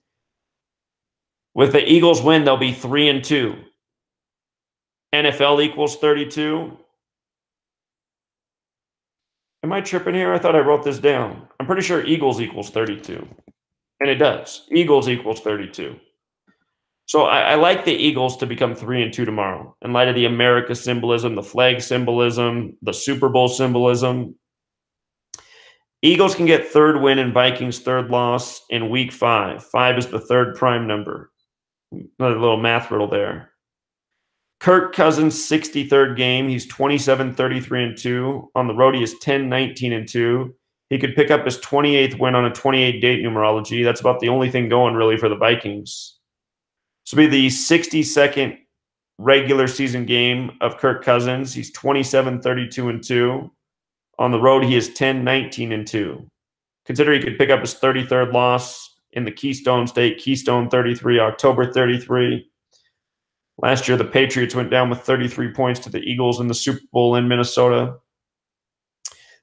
With the Eagles win, they'll be 3-2. NFL equals 32. Am I tripping here? I thought I wrote this down. I'm pretty sure Eagles equals 32. And it does. Eagles equals 32. So I like the Eagles to become 3-2 tomorrow in light of the America symbolism, the flag symbolism, the Super Bowl symbolism. Eagles can get third win and Vikings third loss in week 5. 5 is the third prime number. Another little math riddle there. Kirk Cousins' 63rd game. He's 27-33-2. On the road, he is 10-19-2. He could pick up his 28th win on a 28-date numerology. That's about the only thing going really for the Vikings. This will be the 62nd regular season game of Kirk Cousins. He's 27-32-2. On the road, he is 10-19-2. Consider he could pick up his 33rd loss in the Keystone State, Keystone 33, October 33. Last year, the Patriots went down with 33 points to the Eagles in the Super Bowl in Minnesota.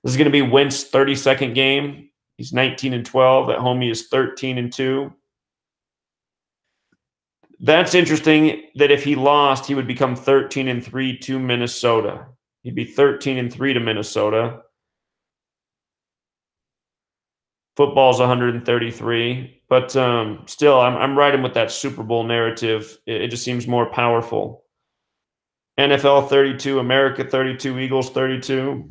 This is going to be Wentz's 32nd game. He's 19-12. At home, he is 13-2. That's interesting that if he lost, he would become 13-3 to Minnesota. He'd be 13-3 to Minnesota. Football's 133. But still, I'm riding with that Super Bowl narrative. It just seems more powerful. NFL 32, America 32, Eagles 32.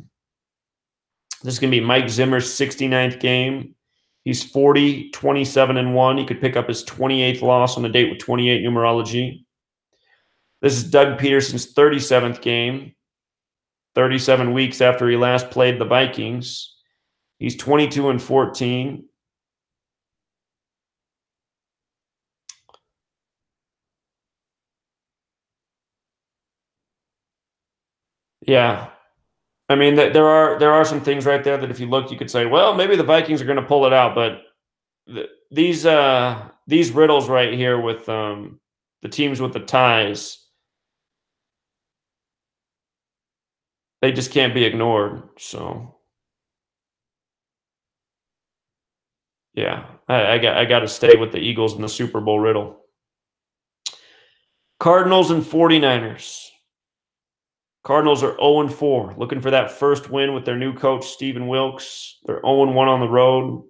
This is going to be Mike Zimmer's 69th game. He's 40-27-1. He could pick up his 28th loss on a date with 28 numerology. This is Doug Peterson's 37th game, 37 weeks after he last played the Vikings. He's 22-14. Yeah. I mean, there are some things right there that if you looked, you could say, well, maybe the Vikings are going to pull it out, but these riddles right here with the teams with the ties, they just can't be ignored. So yeah, I got to stay with the Eagles in the Super Bowl riddle. Cardinals and 49ers. Cardinals are 0-4, looking for that first win with their new coach, Stephen Wilkes. They're 0-1 on the road,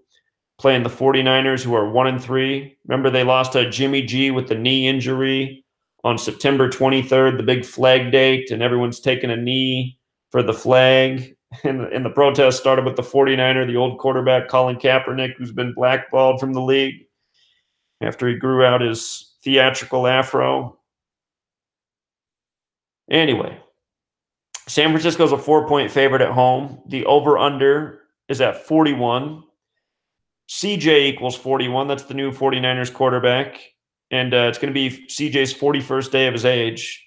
playing the 49ers, who are 1-3. Remember, they lost to Jimmy G with the knee injury on September 23rd, the big flag date, and everyone's taking a knee for the flag. And the protest started with the 49er, the old quarterback, Colin Kaepernick, who's been blackballed from the league after he grew out his theatrical afro. Anyway, San Francisco's a 4-point favorite at home. The over-under is at 41. CJ equals 41. That's the new 49ers quarterback. And it's going to be CJ's 41st day of his age.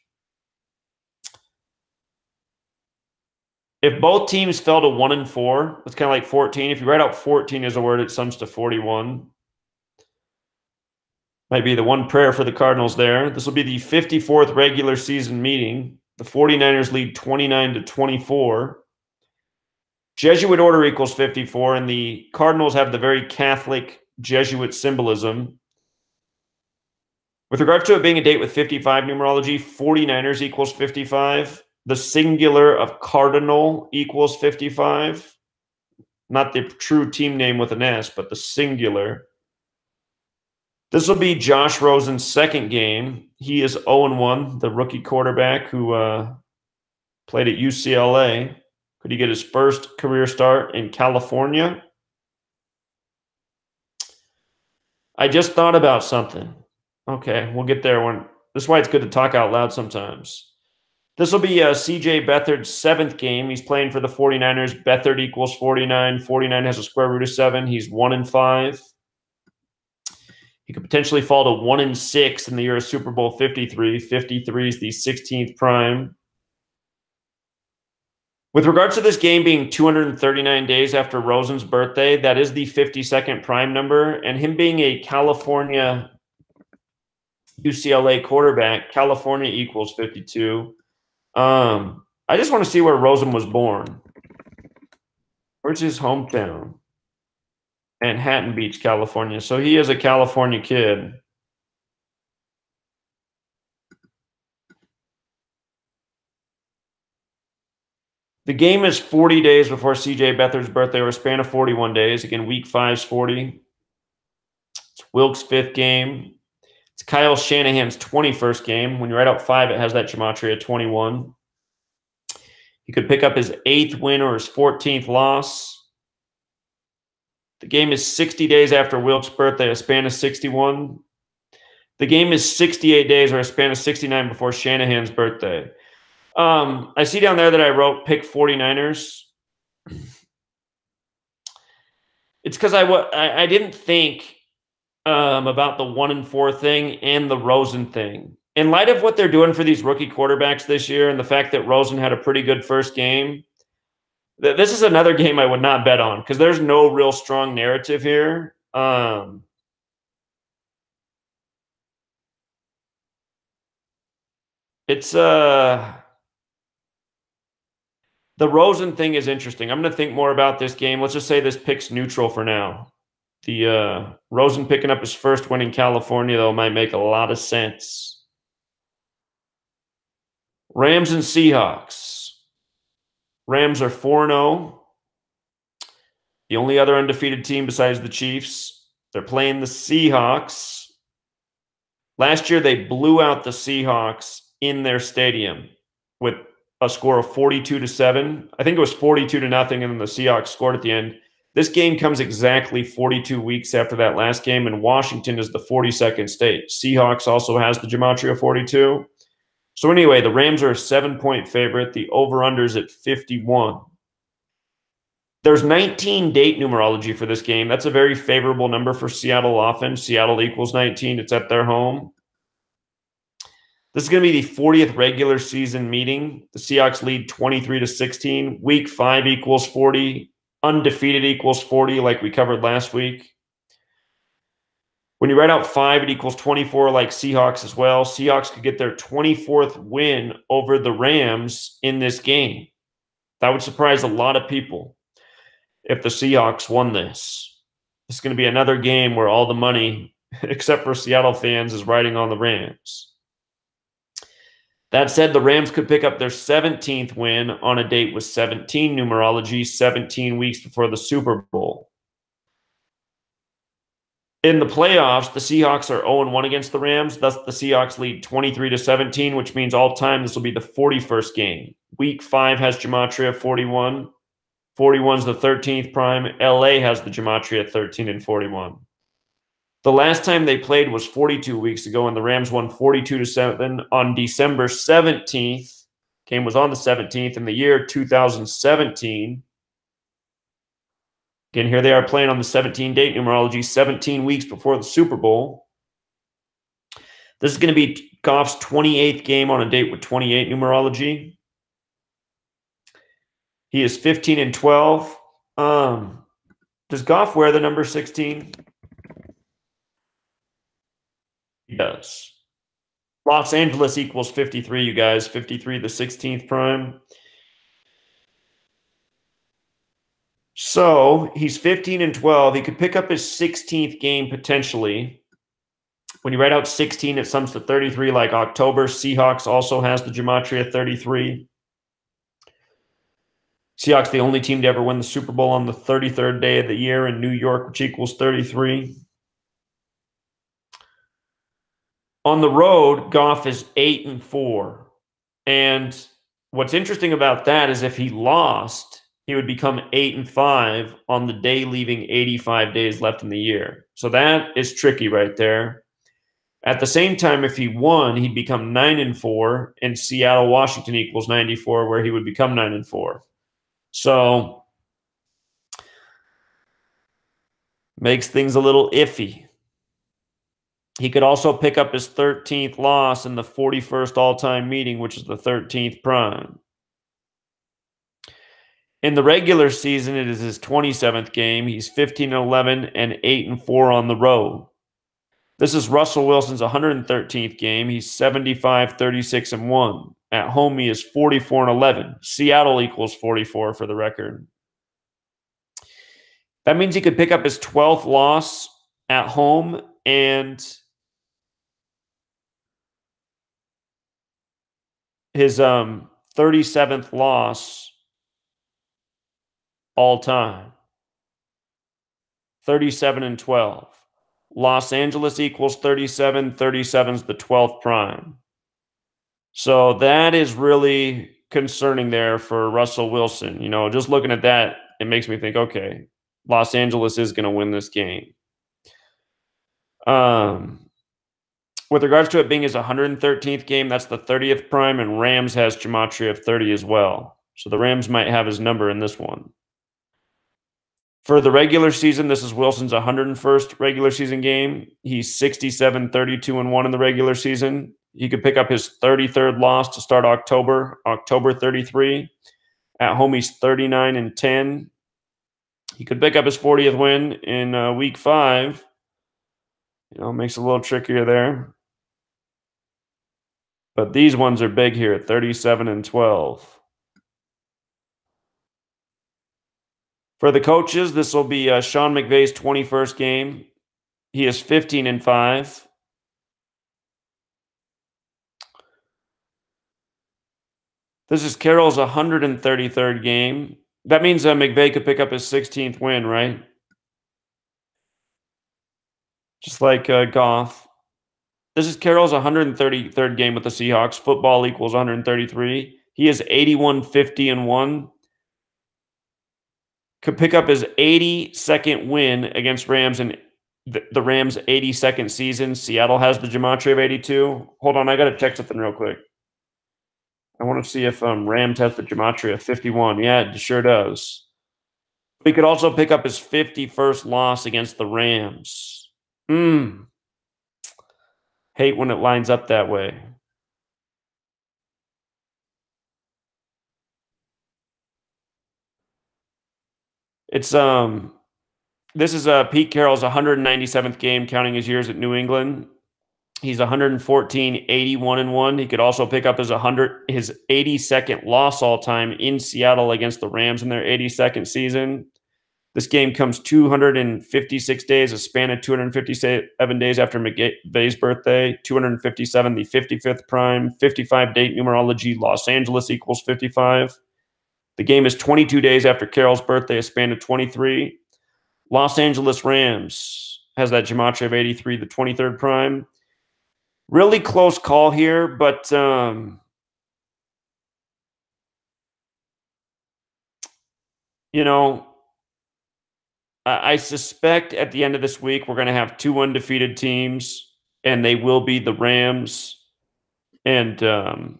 If both teams fell to 1-4, it's kind of like 14. If you write out 14 as a word, it sums to 41. Might be the one prayer for the Cardinals there. This will be the 54th regular season meeting. The 49ers lead 29-24. Jesuit order equals 54, and the Cardinals have the very Catholic Jesuit symbolism. With regard to it being a date with 55 numerology, 49ers equals 55. The singular of cardinal equals 55. Not the true team name with an S, but the singular. This will be Josh Rosen's second game. He is 0-1, the rookie quarterback who played at UCLA. Could he get his first career start in California? I just thought about something. Okay, we'll get there. This is why it's good to talk out loud sometimes. This will be CJ Beathard's seventh game. He's playing for the 49ers. Beathard equals 49. 49 has a square root of 7. He's 1-5. He could potentially fall to 1-6 in the year of Super Bowl 53. 53 is the 16th prime. With regards to this game being 239 days after Rosen's birthday, that is the 52nd prime number. And him being a California UCLA quarterback, California equals 52. I just want to see where Rosen was born. Where's his hometown? Manhattan Beach, California. So he is a California kid. The game is 40 days before CJ Beathard's birthday, or a span of 41 days. Again, week 5 is 40. It's Wilkes' 5th game. It's Kyle Shanahan's 21st game. When you write out 5, it has that gematria of 21. He could pick up his 8th win or his 14th loss. The game is 60 days after Wilkes' birthday, a span of 61. The game is 68 days or a span of 69 before Shanahan's birthday. I see down there that I wrote pick 49ers. It's because I didn't think about the 1-4 thing and the Rosen thing. In light of what they're doing for these rookie quarterbacks this year and the fact that Rosen had a pretty good first game, this is another game I would not bet on because there's no real strong narrative here. It's the Rosen thing is interesting. I'm going to think more about this game. Let's just say this pick's neutral for now. The Rosen picking up his first win in California, though, might make a lot of sense. Rams and Seahawks. Rams are 4-0. The only other undefeated team besides the Chiefs. They're playing the Seahawks. Last year, they blew out the Seahawks in their stadium with a score of 42-7. I think it was 42-0, and then the Seahawks scored at the end. This game comes exactly 42 weeks after that last game, and Washington is the 42nd state. Seahawks also has the gematria 42. So anyway, the Rams are a 7-point favorite. The over-under is at 51. There's 19 date numerology for this game. That's a very favorable number for Seattle offense. Seattle equals 19. It's at their home. This is going to be the 40th regular season meeting. The Seahawks lead 23-16. Week 5 equals 40. Undefeated equals 40, like we covered last week. When you write out 5, it equals 24, like Seahawks as well. Seahawks could get their 24th win over the Rams in this game. That would surprise a lot of people if the Seahawks won this. It's going to be another game where all the money, except for Seattle fans, is riding on the Rams. That said, the Rams could pick up their 17th win on a date with 17 numerology, 17 weeks before the Super Bowl. In the playoffs, the Seahawks are 0-1 against the Rams. Thus, the Seahawks lead 23-17, which means all time this will be the 41st game. Week 5 has Gematria 41. 41 is the 13th prime. LA has the Gematria 13 and 41. The last time they played was 42 weeks ago, and the Rams won 42-7 on December 17th. Game was on the 17th in the year 2017. Again, here they are playing on the 17 date numerology, 17 weeks before the Super Bowl. This is going to be Goff's 28th game on a date with 28 numerology. He is 15-12. Does Goff wear the number 16? He does. Los Angeles equals 53, you guys. 53, the 16th prime. So he's 15-12. He could pick up his 16th game potentially. When you write out 16, it sums to 33 like October. Seahawks also has the Gematria 33. Seahawks the only team to ever win the Super Bowl on the 33rd day of the year in New York, which equals 33. On the road, Goff is 8-4. And what's interesting about that is if he lost, he would become 8-5 on the day leaving 85 days left in the year. So that is tricky right there. At the same time, if he won, he'd become 9-4, and Seattle, Washington equals 94, where he would become 9-4. So makes things a little iffy. He could also pick up his 13th loss in the 41st all-time meeting, which is the 13th prime. In the regular season, it is his 27th game. He's 15-11 and 8-4 on the road. This is Russell Wilson's 113th game. He's 75-36-1. At home, he is 44-11. Seattle equals 44 for the record. That means he could pick up his 12th loss at home and his 37th loss all time. 37-12. Los Angeles equals 37. 37 is the 12th prime. So that is really concerning there for Russell Wilson. You know, just looking at that, it makes me think, okay, Los Angeles is going to win this game. With regards to it being his 113th game, that's the 30th prime, and Rams has Gematria of 30 as well. So the Rams might have his number in this one. For the regular season, this is Wilson's 101st regular season game. He's 67-32-1 in the regular season. He could pick up his 33rd loss to start October 33. At home, he's 39-10. He could pick up his 40th win in week 5. You know, makes it a little trickier there. But these ones are big here at 37-12. For the coaches, this will be Sean McVay's 21st game. He is 15-5. This is Carroll's 133rd game. That means McVay could pick up his 16th win, right? Just like Goff. This is Carroll's 133rd game with the Seahawks. Football equals 133. He is 81-50-1. Could pick up his 82nd win against Rams in the Rams' 82nd season. Seattle has the Gematria of 82. Hold on, I got to check something real quick. I want to see if Rams has the Gematria of 51. Yeah, it sure does. He could also pick up his 51st loss against the Rams. Hate when it lines up that way. It's this is Pete Carroll's 197th game, counting his years at New England. He's 114, 81-1. He could also pick up his 82nd loss all time in Seattle against the Rams in their 82nd season. This game comes 256 days, a span of 257 days after McVay's birthday, 257, the 55th prime, 55 date numerology, Los Angeles equals 55. The game is 22 days after Carroll's birthday, a span of 23. Los Angeles Rams has that gematria of 83, the 23rd prime. Really close call here, but you know, I suspect at the end of this week we're going to have two undefeated teams, and they will be the Rams and the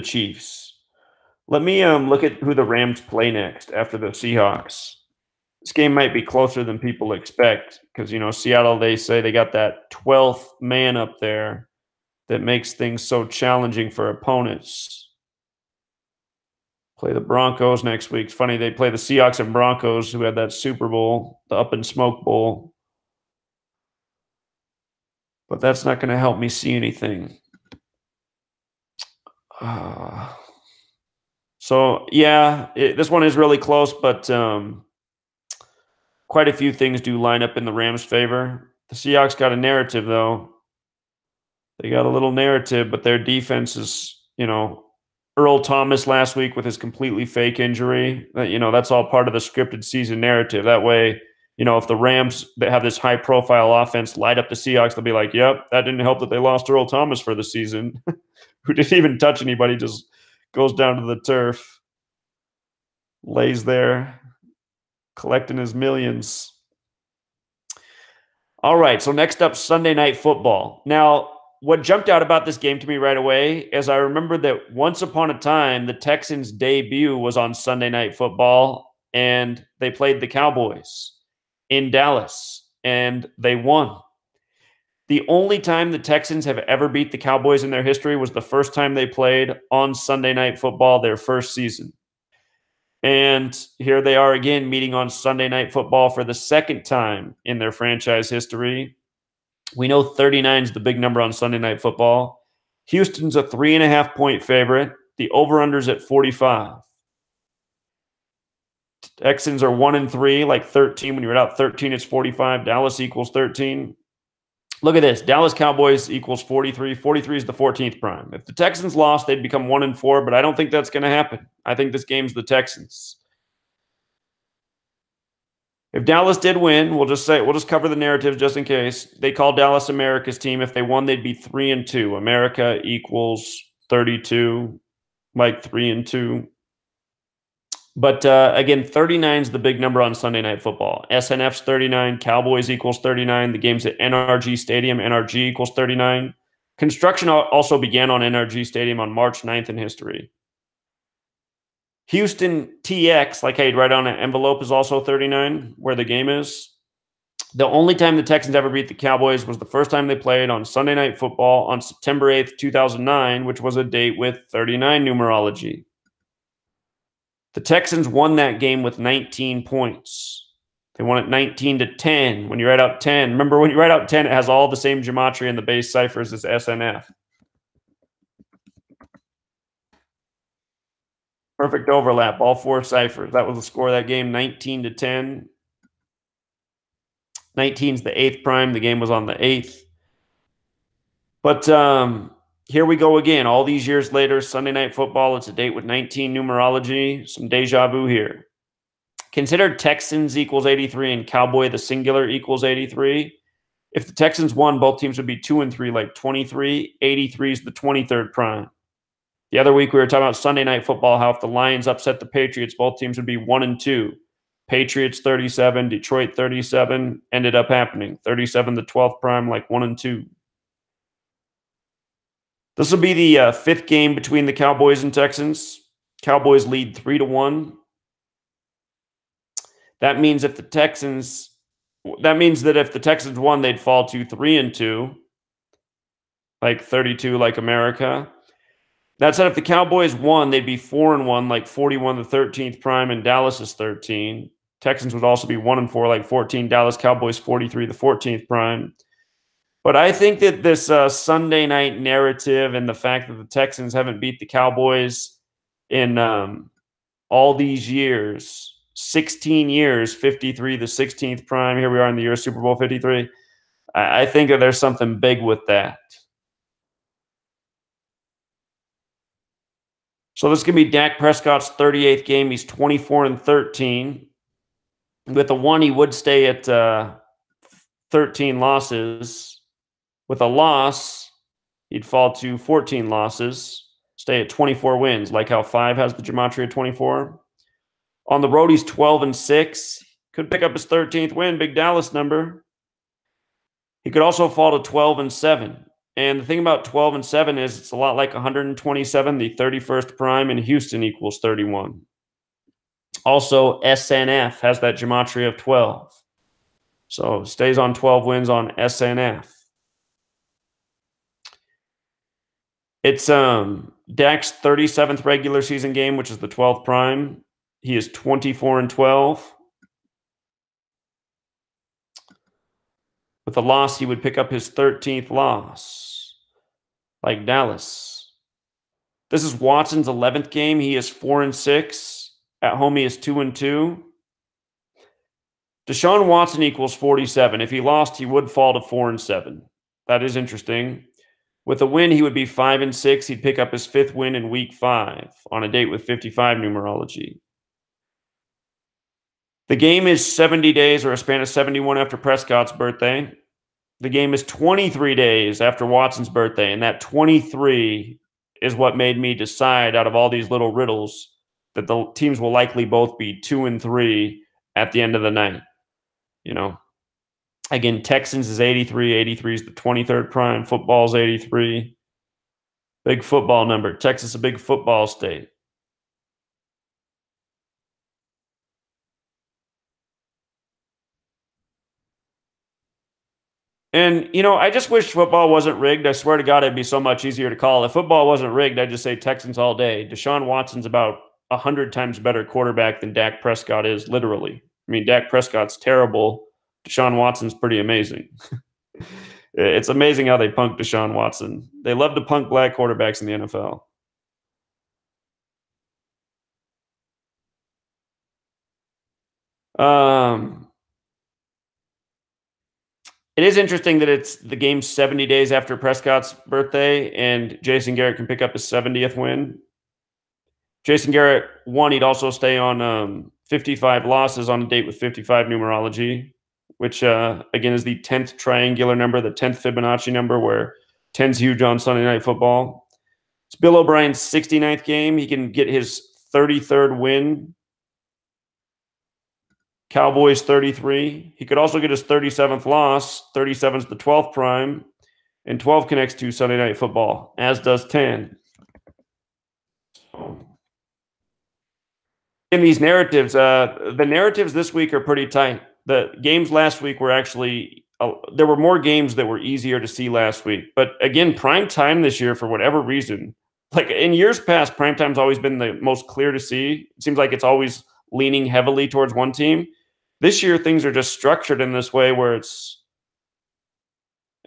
Chiefs. Let me look at who the Rams play next after the Seahawks. This game might be closer than people expect because, you know, Seattle, they say they got that 12th man up there that makes things so challenging for opponents. Play the Broncos next week. It's funny, they play the Seahawks and Broncos, who had that Super Bowl, the Up and Smoke Bowl. But that's not going to help me see anything. So, yeah, this one is really close, but quite a few things do line up in the Rams' favor. The Seahawks got a narrative, though. They got a little narrative, but their defense is, you know, Earl Thomas last week with his completely fake injury. You know, that's all part of the scripted season narrative. That way, you know, if the Rams that have this high-profile offense light up the Seahawks, they'll be like, yep, that didn't help that they lost Earl Thomas for the season, who didn't even touch anybody, just goes down to the turf, lays there, collecting his millions. All right, so next up, Sunday Night Football. Now, what jumped out about this game to me right away is I remember that once upon a time, the Texans' debut was on Sunday Night Football, and they played the Cowboys in Dallas, and they won. The only time the Texans have ever beat the Cowboys in their history was the first time they played on Sunday Night Football their first season. And here they are again meeting on Sunday Night Football for the second time in their franchise history. We know 39 is the big number on Sunday Night Football. Houston's a 3.5-point favorite. The over-under's at 45. Texans are 1-3, like 13. When you're out 13, it's 45. Dallas equals 13. Look at this. Dallas Cowboys equals 43. 43 is the 14th prime. If the Texans lost, they'd become 1-4, but I don't think that's going to happen. I think this game's the Texans. If Dallas did win, we'll just cover the narrative just in case. They call Dallas America's team. If they won, they'd be 3-2. America equals 32, like 3-2. But again, 39 is the big number on Sunday Night Football. SNF's 39, Cowboys equals 39. The game's at NRG Stadium. NRG equals 39. Construction also began on NRG Stadium on March 9th in history. Houston TX, like how you'd write on an envelope, is also 39, where the game is. The only time the Texans ever beat the Cowboys was the first time they played on Sunday Night Football on September 8th, 2009, which was a date with 39 numerology. The Texans won that game with 19 points. They won it 19-10. When you write out 10, remember when you write out 10, it has all the same gematria and the base ciphers as SNF. Perfect overlap, all four ciphers. That was the score of that game, 19-10. 19 is the 8th prime. The game was on the 8th. But here we go again. All these years later, Sunday Night Football, it's a date with 19 numerology. Some deja vu here. Consider Texans equals 83 and Cowboy, the singular, equals 83. If the Texans won, both teams would be 2-3, like 23. 83 is the 23rd prime. The other week, we were talking about Sunday Night Football, how if the Lions upset the Patriots, both teams would be 1-2. Patriots 37, Detroit 37, ended up happening. 37, the 12th prime, like 1-2. This will be the 5th game between the Cowboys and Texans. Cowboys lead 3-1. That means that if the Texans won, they'd fall to 3-2, like 32, like America. That said, if the Cowboys won, they'd be 4-1, like 41 the 13th prime, and Dallas is 13. Texans would also be 1-4, like 14. Dallas Cowboys 43 the 14th prime. But I think that this Sunday night narrative and the fact that the Texans haven't beat the Cowboys in all these years, 16 years, 53 the 16th prime. Here we are in the year of Super Bowl 53. I think that there's something big with that. So this is going to be Dak Prescott's 38th game. He's 24-13. With a 1, he would stay at 13 losses. With a loss, he'd fall to 14 losses, stay at 24 wins, like how 5 has the gematria of 24. On the road, he's 12-6. Could pick up his 13th win, big Dallas number. He could also fall to 12-7. And the thing about 12-7 is it's a lot like 127, the 31st prime, and Houston equals 31. Also, SNF has that gematria of 12. So stays on 12 wins on SNF. It's Dak's 37th regular season game, which is the 12th prime. He is 24-12. With a loss, he would pick up his 13th loss, like Dallas. This is Watson's 11th game. He is 4-6. At home, he is 2-2. Deshaun Watson equals 47. If he lost, he would fall to 4-7. That is interesting. With a win, he would be 5-6. He'd pick up his 5th win in week 5 on a date with 55 numerology. The game is 70 days or a span of 71 after Prescott's birthday. The game is 23 days after Watson's birthday, and that 23 is what made me decide out of all these little riddles that the teams will likely both be 2-3 at the end of the night. You know, again, Texans is 83. 83 is the 23rd prime. Football's 83. Big football number. Texas, a big football state. And, you know, I just wish football wasn't rigged. I swear to God, it'd be so much easier to call. If football wasn't rigged, I'd just say Texans all day. Deshaun Watson's about 100 times better quarterback than Dak Prescott is, literally. I mean, Dak Prescott's terrible. Deshaun Watson's pretty amazing. It's amazing how they punk Deshaun Watson. They love to punk black quarterbacks in the NFL. It is interesting that it's the game 70 days after Prescott's birthday, and Jason Garrett can pick up his 70th win. Jason Garrett won. He'd also stay on 55 losses on a date with 55 numerology, which, again, is the 10th triangular number, the 10th Fibonacci number, where 10's huge on Sunday Night Football. It's Bill O'Brien's 69th game. He can get his 33rd win. Cowboys 33. He could also get his 37th loss. 37 is the 12th prime, and 12 connects to Sunday Night Football, as does 10. In these narratives, the narratives this week are pretty tight. The games last week were actually there were more games that were easier to see last week. But again, prime time this year, for whatever reason, like in years past, prime time's always been the most clear to see. It seems like it's always leaning heavily towards one team. This year, things are just structured in this way where it's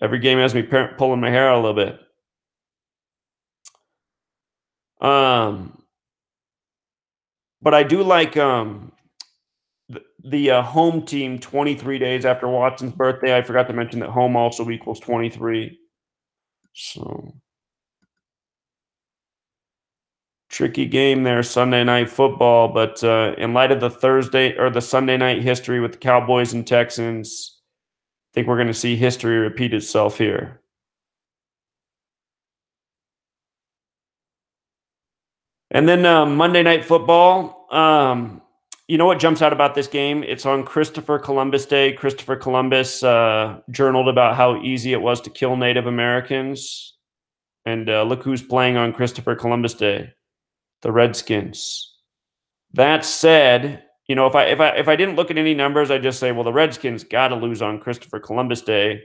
every game has me pulling my hair out a little bit. But I do like the home team 23 days after Watson's birthday. I forgot to mention that home also equals 23. So tricky game there, Sunday Night Football. But in light of the Thursday or the Sunday night history with the Cowboys and Texans, I think we're going to see history repeat itself here. And then Monday Night Football. You know what jumps out about this game? It's on Christopher Columbus Day. Christopher Columbus journaled about how easy it was to kill Native Americans. And look who's playing on Christopher Columbus Day. The Redskins. That said, you know, if I didn't look at any numbers, I'd just say, well, the Redskins got to lose on Christopher Columbus Day.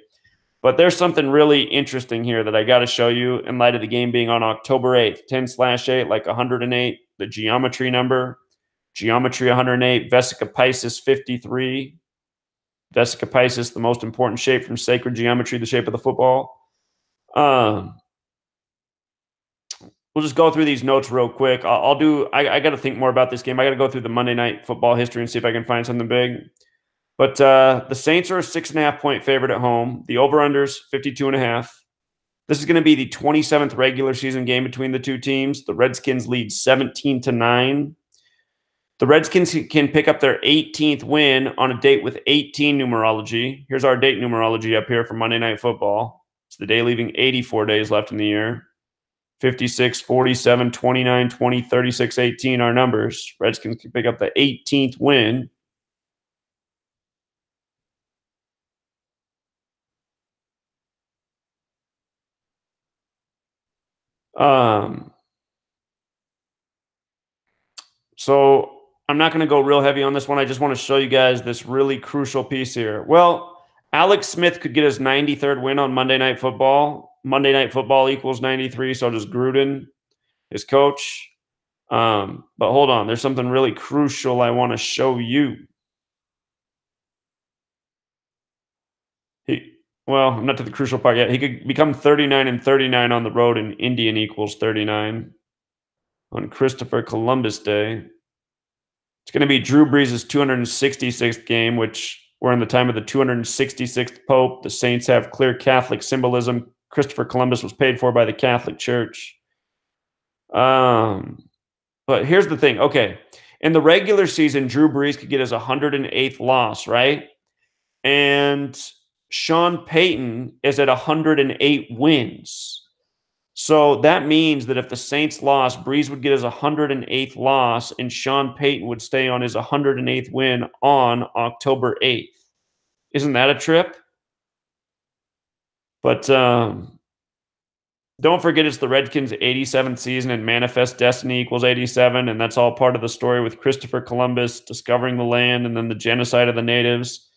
But there's something really interesting here that I got to show you in light of the game being on October 8th, 10/8, like 108, the geometry number, geometry 108, Vesica Piscis 53. Vesica Piscis, the most important shape from sacred geometry, the shape of the football. We'll just go through these notes real quick. I got to think more about this game. I got to go through the Monday Night Football history and see if I can find something big. But the Saints are a 6.5-point favorite at home. The over-under's 52.5. This is going to be the 27th regular season game between the two teams. The Redskins lead 17-9. The Redskins can pick up their 18th win on a date with 18 numerology. Here's our date numerology up here for Monday Night Football. It's the day leaving 84 days left in the year. 56, 47, 29, 20, 36, 18 are numbers. Redskins can pick up the 18th win. So I'm not going to go real heavy on this one. I just want to show you guys this really crucial piece here. Well, Alex Smith could get his 93rd win on Monday Night Football. Monday Night Football equals 93, so does Gruden, his coach. But hold on. There's something really crucial I want to show you. Well, I'm not to the crucial part yet. He could become 39-39 on the road, and Indian equals 39 on Christopher Columbus Day. It's going to be Drew Brees' 266th game, which we're in the time of the 266th Pope. The Saints have clear Catholic symbolism. Christopher Columbus was paid for by the Catholic Church. But here's the thing. Okay. In the regular season, Drew Brees could get his 108th loss, right? And Sean Payton is at 108 wins. So that means that if the Saints lost, Brees would get his 108th loss, and Sean Payton would stay on his 108th win on October 8th. Isn't that a trip? But don't forget it's the Redskins' 87th season, and manifest destiny equals 87, and that's all part of the story with Christopher Columbus discovering the land and then the genocide of the natives.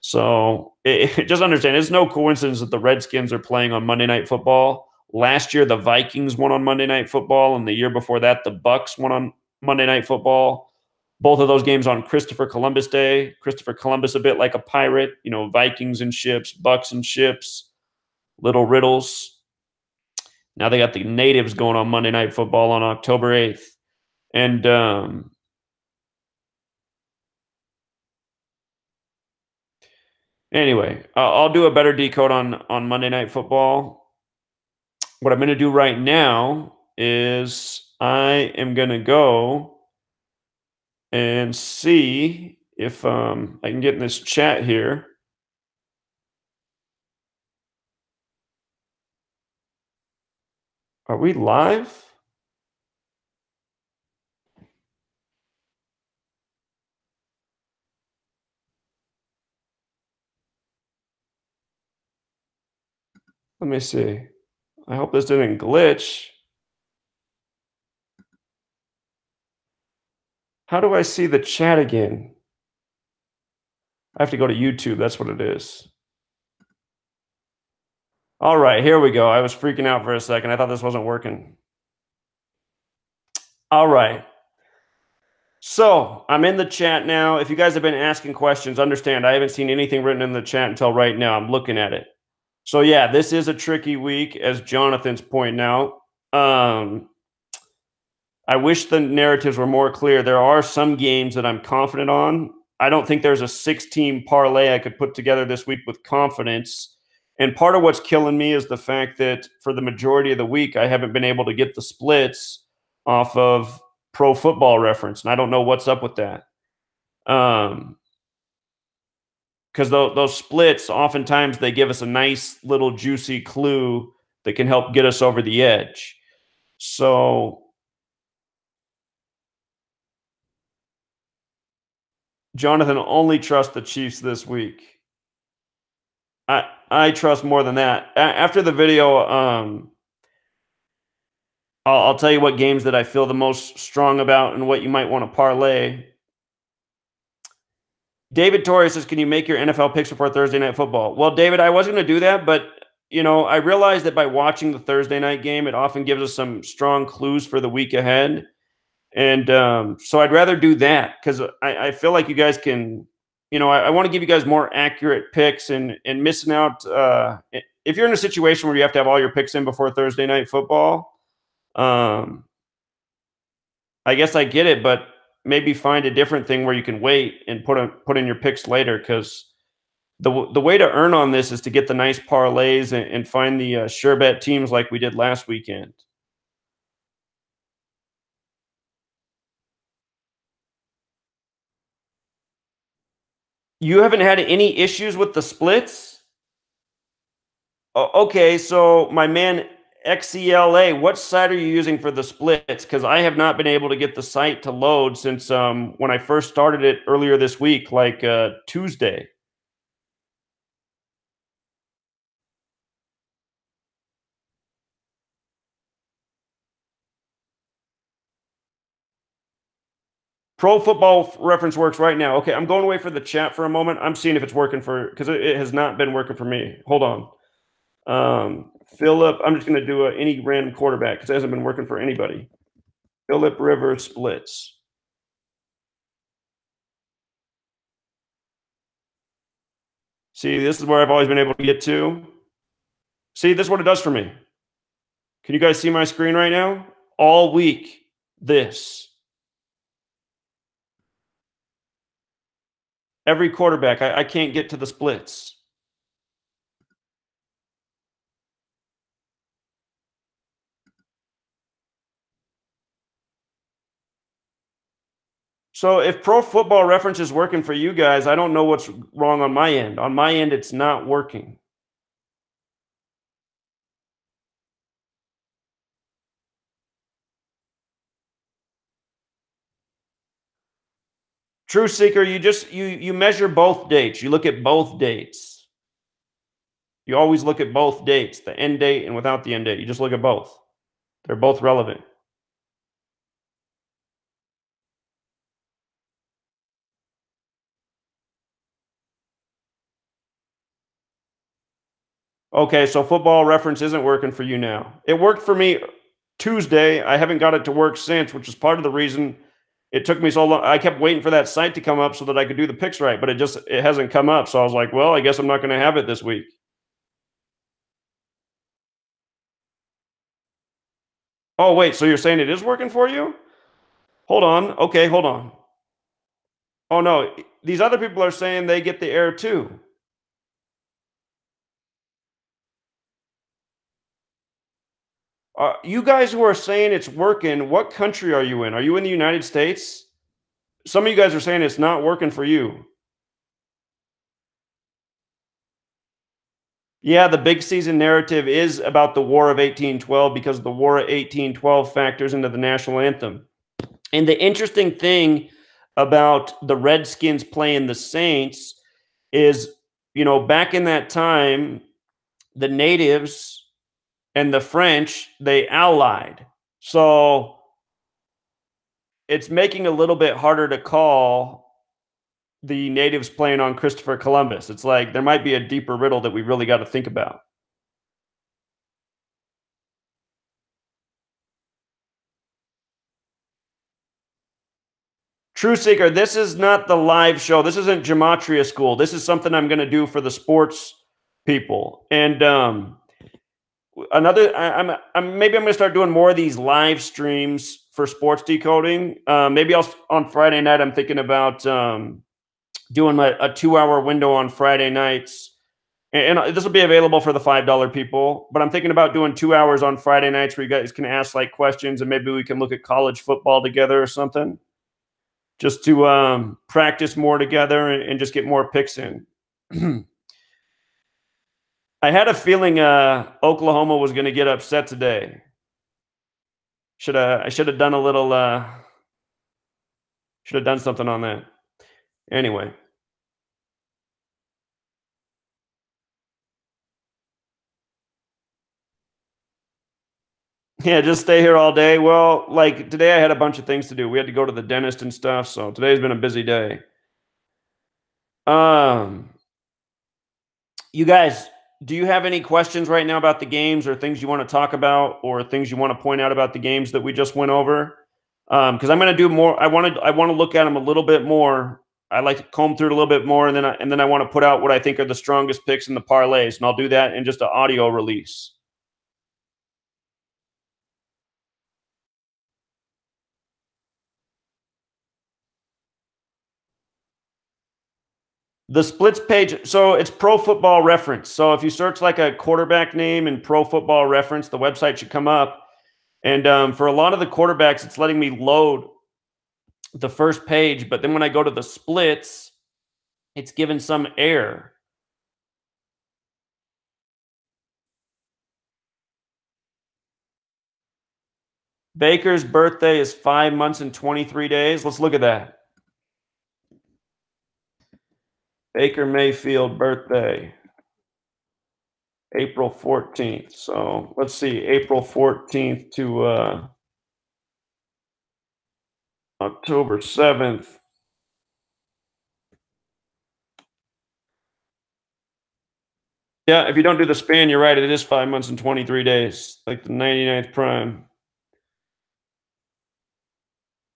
So just understand, it's no coincidence that the Redskins are playing on Monday Night Football. Last year, the Vikings won on Monday Night Football, and the year before that, the Bucks won on Monday Night Football. Both of those games on Christopher Columbus Day. Christopher Columbus, a bit like a pirate, Vikings and ships, Bucks and ships, little riddles. Now they got the natives going on Monday Night Football on October 8th. And anyway, I'll do a better decode on Monday Night Football. What I'm going to do right now is I am going to go and see if I can get in this chat here. Are we live? Let me see. I hope this didn't glitch. How do I see the chat again? I have to go to YouTube. That's what it is. All right, here we go. I was freaking out for a second. I thought this wasn't working. All right. So I'm in the chat now. If you guys have been asking questions, understand I haven't seen anything written in the chat until right now. I'm looking at it. So yeah, this is a tricky week, as Jonathan's pointing out. I wish the narratives were more clear. There are some games that I'm confident on. I don't think there's a 6-team parlay I could put together this week with confidence. And part of what's killing me is the fact that for the majority of the week, I haven't been able to get the splits off of Pro Football Reference, and I don't know what's up with that. Because those splits, oftentimes they give us a nice little juicy clue that can help get us over the edge. So Jonathan, only trust the Chiefs this week. I trust more than that. After the video, I'll tell you what games that I feel the most strong about and what you might want to parlay. David Torres says, "Can you make your NFL picks before Thursday night football?" Well, David, I was going to do that, but I realized that by watching the Thursday night game, it often gives us some strong clues for the week ahead, and so I'd rather do that because I feel like you guys can. I want to give you guys more accurate picks and missing out. If you're in a situation where you have to have all your picks in before Thursday night football, um, I guess I get it, but maybe find a different thing where you can wait and put in your picks later because the way to earn on this is to get the nice parlays and find the sure bet teams like we did last weekend. You haven't had any issues with the splits? Okay, so my man XELA, what site are you using for the splits? Because I have not been able to get the site to load since when I first started it earlier this week, like Tuesday. Pro Football Reference works right now. Okay, I'm going away for the chat for a moment. I'm seeing if it's working because it has not been working for me. Hold on. Philip, I'm just going to do any random quarterback because it hasn't been working for anybody. Philip Rivers splits. See, this is where I've always been able to get to. See, this is what it does for me. Can you guys see my screen right now? All week, this. Every quarterback, I can't get to the splits. So if Pro Football Reference is working for you guys, I don't know what's wrong on my end. On my end, it's not working. True Seeker, you measure both dates. You look at both dates. You always look at both dates, the end date and without the end date. You just look at both. They're both relevant. Okay, so Football Reference isn't working for you now. It worked for me Tuesday. I haven't got it to work since, which is part of the reason it took me so long. I kept waiting for that site to come up so that I could do the picks right, but it hasn't come up. So I was like, well, I guess I'm not going to have it this week. Oh, wait, so you're saying it is working for you? Hold on. Okay, hold on. Oh no, these other people are saying they get the error too. You guys who are saying it's working, what country are you in? Are you in the United States? Some of you guys are saying it's not working for you. Yeah, the big season narrative is about the War of 1812 because the War of 1812 factors into the national anthem. And the interesting thing about the Redskins playing the Saints is, back in that time, the natives and the French, they allied. So it's making a little bit harder to call the natives playing on Christopher Columbus. It's like there might be a deeper riddle that we really got to think about. True Seeker, this is not the live show. This isn't Gematria School. This is something I'm going to do for the sports people. And maybe I'm going to start doing more of these live streams for sports decoding. Maybe on Friday night. I'm thinking about doing a 2-hour window on Friday nights. And this will be available for the $5 people, but I'm thinking about doing 2 hours on Friday nights where you guys can ask like questions and maybe we can look at college football together or something just to practice more together and just get more picks in. I had a feeling Oklahoma was going to get upset today. I should have done a little should have done something on that. Anyway. Yeah, just stay here all day. Well, like today I had a bunch of things to do. We had to go to the dentist and stuff, so today's been a busy day. Um, you guys, do you have any questions right now about the games or things you want to talk about or things you want to point out about the games that we just went over? Because I'm going to do more. I want to look at them a little bit more. I like to comb through it a little bit more, and then I want to put out what I think are the strongest picks in the parlays, and I'll do that in just an audio release. The splits page, so it's Pro Football Reference. So if you search like a quarterback name in Pro Football Reference, the website should come up. And for a lot of the quarterbacks, it's letting me load the first page, but then when I go to the splits, it's given some error. Baker's birthday is 5 months and 23 days. Let's look at that. Baker Mayfield birthday, April 14th. So let's see, April 14th to October 7th. Yeah, if you don't do the span, you're right. It is 5 months and 23 days, like the 99th prime.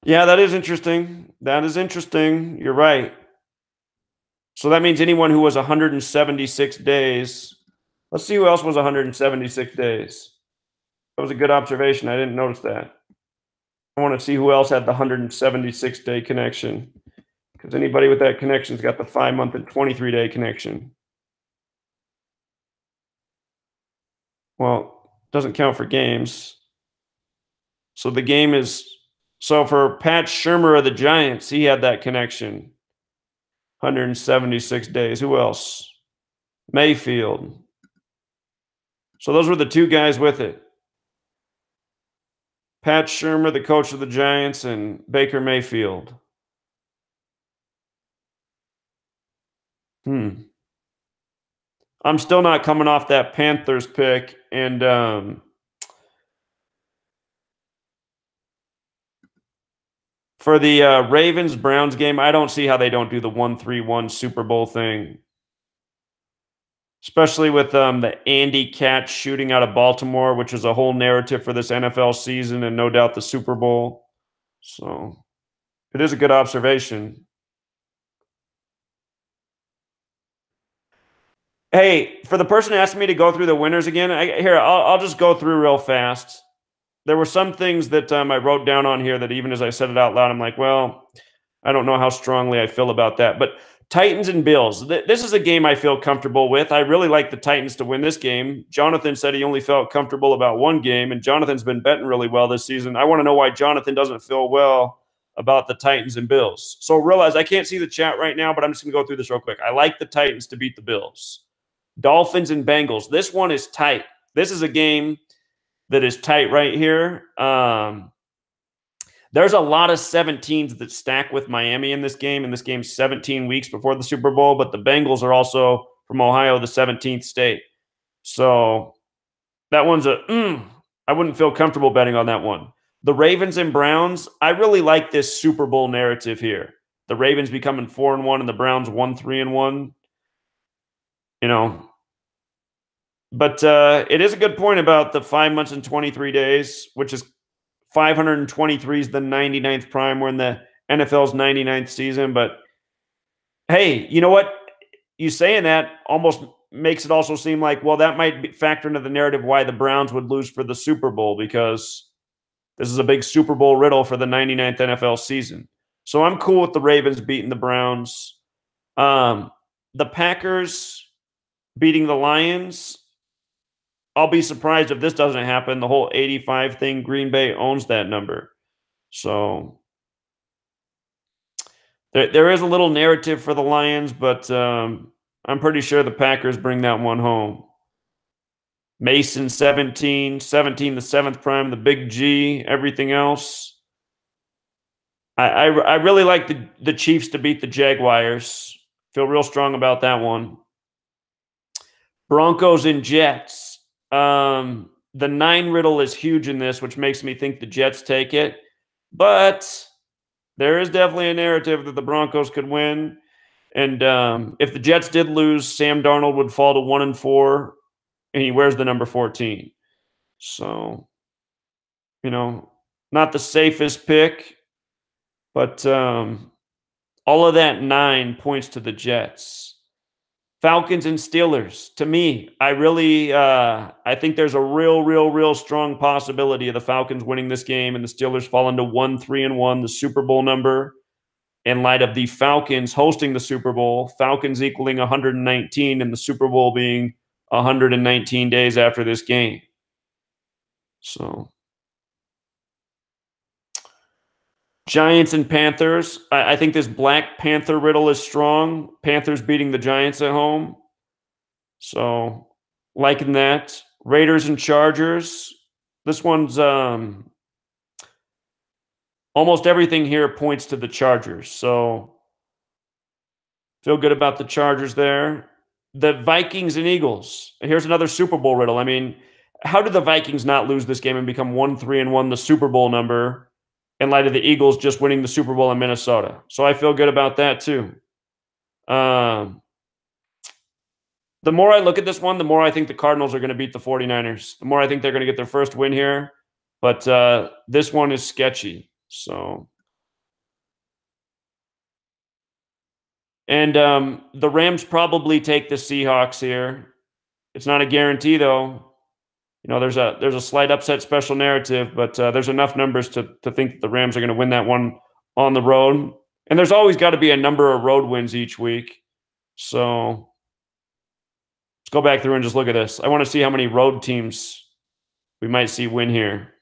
Yeah, that is interesting. That is interesting. You're right. So that means anyone who was 176 days. Let's see who else was 176 days. That was a good observation. I didn't notice that. I want to see who else had the 176-day connection, because anybody with that connection's got the 5 month and 23-day connection. Well, doesn't count for games. So the game is, so for Pat Shermer of the Giants, he had that connection. 176 days. Who else? Mayfield. So those were the two guys with it. Pat Shermer, the coach of the Giants, and Baker Mayfield. I'm still not coming off that Panthers pick. And for the Ravens-Browns game, I don't see how they don't do the 1-3-1 Super Bowl thing. Especially with the Andy Katz shooting out of Baltimore, which is a whole narrative for this NFL season and no doubt the Super Bowl. So it is a good observation. Hey, for the person asking me to go through the winners again, I'll just go through real fast. There were some things that I wrote down on here that even as I said it out loud, I'm like, well, I don't know how strongly I feel about that. But Titans and Bills, this is a game I feel comfortable with. I really like the Titans to win this game. Jonathan said he only felt comfortable about one game, and Jonathan's been betting really well this season. I want to know why Jonathan doesn't feel well about the Titans and Bills. So realize I can't see the chat right now, but I'm just going to go through this real quick. I like the Titans to beat the Bills. Dolphins and Bengals. This one is tight. This is a game that is tight right here. There's a lot of 17s that stack with Miami in this game, and this game's 17 weeks before the Super Bowl, but the Bengals are also from Ohio, the 17th state. So that one's I wouldn't feel comfortable betting on that one. The Ravens and Browns, I really like this Super Bowl narrative here. The Ravens becoming 4-1 and the Browns 1-3-1. You know, but it is a good point about the 5 months and 23 days, which is 523 is the 99th prime. We're in the NFL's 99th season. But hey, you know what? You saying that almost makes it also seem like, well, that might factor into the narrative why the Browns would lose for the Super Bowl, because this is a big Super Bowl riddle for the 99th NFL season. So I'm cool with the Ravens beating the Browns. The Packers beating the Lions, I'll be surprised if this doesn't happen. The whole 85 thing, Green Bay owns that number. So there is a little narrative for the Lions, but I'm pretty sure the Packers bring that one home. Mason 17, the 7th prime, the big G, everything else. I really like the Chiefs to beat the Jaguars. Feel real strong about that one. Broncos and Jets. The 9 riddle is huge in this, which makes me think the Jets take it. But there is definitely a narrative that the Broncos could win. And if the Jets did lose, Sam Darnold would fall to 1-4, and he wears the number 14. So, not the safest pick, but all of that 9 points to the Jets. Falcons and Steelers. To me, I think there's a real strong possibility of the Falcons winning this game and the Steelers falling to 1-3-1, the Super Bowl number, in light of the Falcons hosting the Super Bowl, Falcons equaling 119 and the Super Bowl being 119 days after this game. So, Giants and Panthers. I think this Black Panther riddle is strong. Panthers beating the Giants at home. So, liking that. Raiders and Chargers. This one's almost everything here points to the Chargers. So, feel good about the Chargers there. The Vikings and Eagles. Here's another Super Bowl riddle. I mean, how did the Vikings not lose this game and become 1-3-1, the Super Bowl number, in light of the Eagles just winning the Super Bowl in Minnesota? So I feel good about that too. The more I look at this one, the more I think the Cardinals are going to beat the 49ers. The more I think they're going to get their first win here. But this one is sketchy. So, and the Rams probably take the Seahawks here. It's not a guarantee, though. There's a slight upset special narrative, but there's enough numbers to think that the Rams are going to win that one on the road. And there's always got to be a number of road wins each week. So let's go back through and just look at this. I want to see how many road teams we might see win here.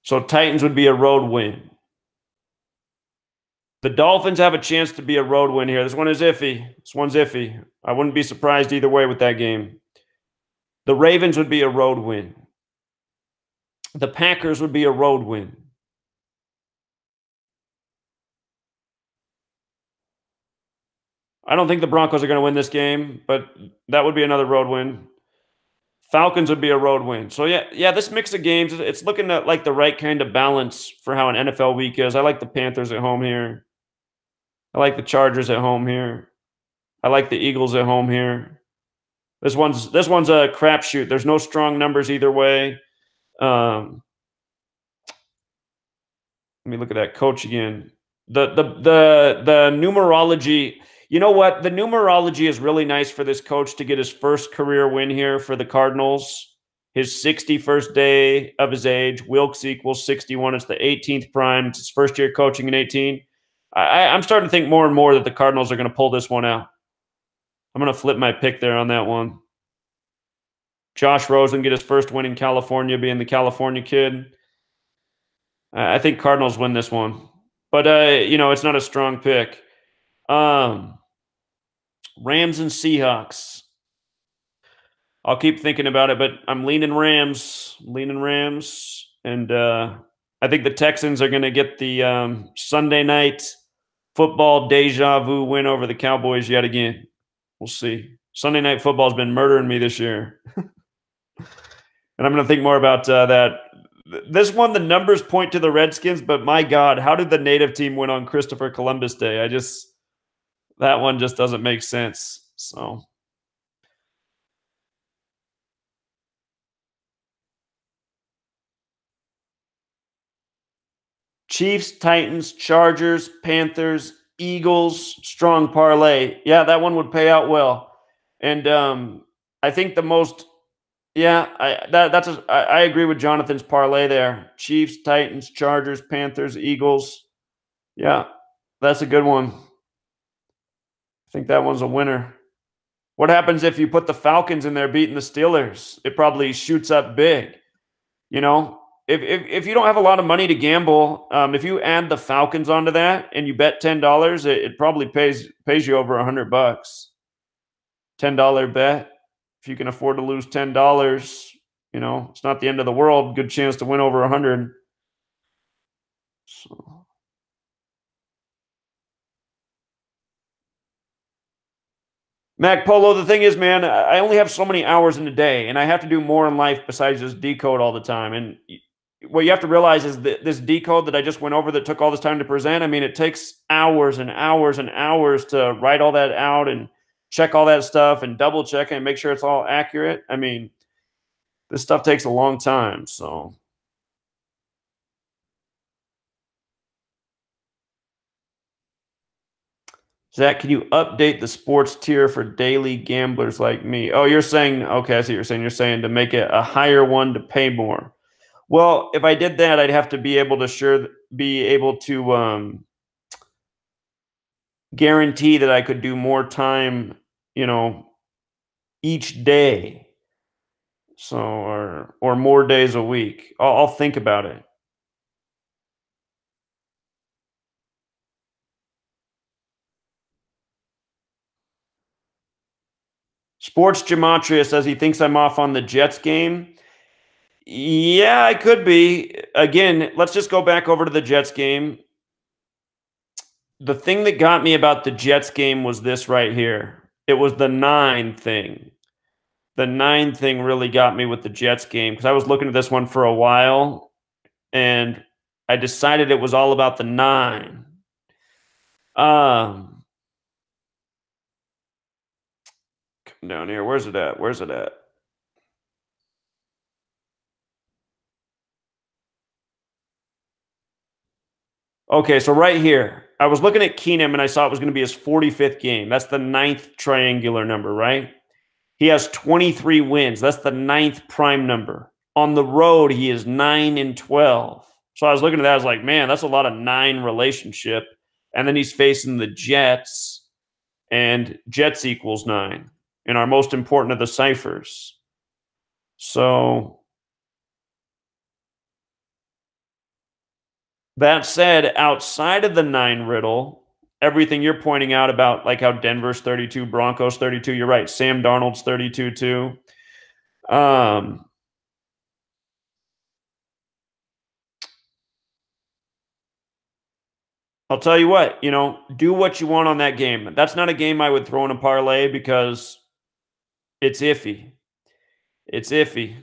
So Titans would be a road win. The Dolphins have a chance to be a road win here. This one is iffy. This one's iffy. I wouldn't be surprised either way with that game. The Ravens would be a road win. The Packers would be a road win. I don't think the Broncos are going to win this game, but that would be another road win. Falcons would be a road win. So, yeah, this mix of games, it's looking at like the right kind of balance for how an NFL week is. I like the Panthers at home here. I like the Chargers at home here. I like the Eagles at home here. This one's a crapshoot. There's no strong numbers either way. Let me look at that coach again. The numerology. You know what? The numerology is really nice for this coach to get his first career win here for the Cardinals. His 61st day of his age. Wilkes equals 61. It's the 18th prime. It's his first year coaching in 18. I'm starting to think more and more that the Cardinals are going to pull this one out. I'm going to flip my pick there on that one. Josh Rosen get his first win in California, being the California kid. I think Cardinals win this one. But, it's not a strong pick. Rams and Seahawks. I'll keep thinking about it, but I'm leaning Rams. And I think the Texans are going to get the Sunday night football deja vu win over the Cowboys yet again. We'll see. Sunday night football has been murdering me this year. And I'm going to think more about that. This one, the numbers point to the Redskins, but my God, how did the native team win on Christopher Columbus Day? That one just doesn't make sense. So. Chiefs, Titans, Chargers, Panthers, Eagles, strong parlay. Yeah, that one would pay out well. And I think the most, I agree with Jonathan's parlay there. Chiefs, Titans, Chargers, Panthers, Eagles. Yeah, that's a good one. I think that one's a winner. What happens if you put the Falcons in there beating the Steelers? It probably shoots up big. If you don't have a lot of money to gamble, if you add the Falcons onto that and you bet $10, it probably pays you over $100. $10 bet. If you can afford to lose $10, it's not the end of the world. Good chance to win over 100. So. Mac Polo, the thing is, man, I only have so many hours in a day, and I have to do more in life besides just decode all the time. And what you have to realize is that this decode that I just went over that took all this time to present, I mean, it takes hours and hours and hours to write all that out and check all that stuff and double check it and make sure it's all accurate. I mean, this stuff takes a long time. So, Zach, can you update the sports tier for daily gamblers like me? Oh, you're saying, okay, I see what you're saying. You're saying to make it a higher one to pay more. Well, if I did that, I'd have to be able to guarantee that I could do more time, you know, each day. So, or more days a week. I'll think about it. Sports Gematria says he thinks I'm off on the Jets game. Yeah, I could be. Again, let's just go back over to the Jets game. The thing that got me about the Jets game was this right here. It was the 9 thing. The 9 thing really got me with the Jets game because I was looking at this one for a while and I decided it was all about the 9. Come down here. Where's it at? Where's it at? Okay, so right here, I was looking at Keenum and I saw it was going to be his 45th game. That's the 9th triangular number, right? He has 23 wins. That's the 9th prime number. On the road, he is 9-12. So I was looking at that. I was like, man, that's a lot of 9 relationship. And then he's facing the Jets, and Jets equals 9 in our most important of the ciphers. So that said, outside of the 9 riddle, everything you're pointing out about like how Denver's 32, Broncos 32, you're right. Sam Darnold's 32 too. I'll tell you what, do what you want on that game. That's not a game I would throw in a parlay because it's iffy. It's iffy.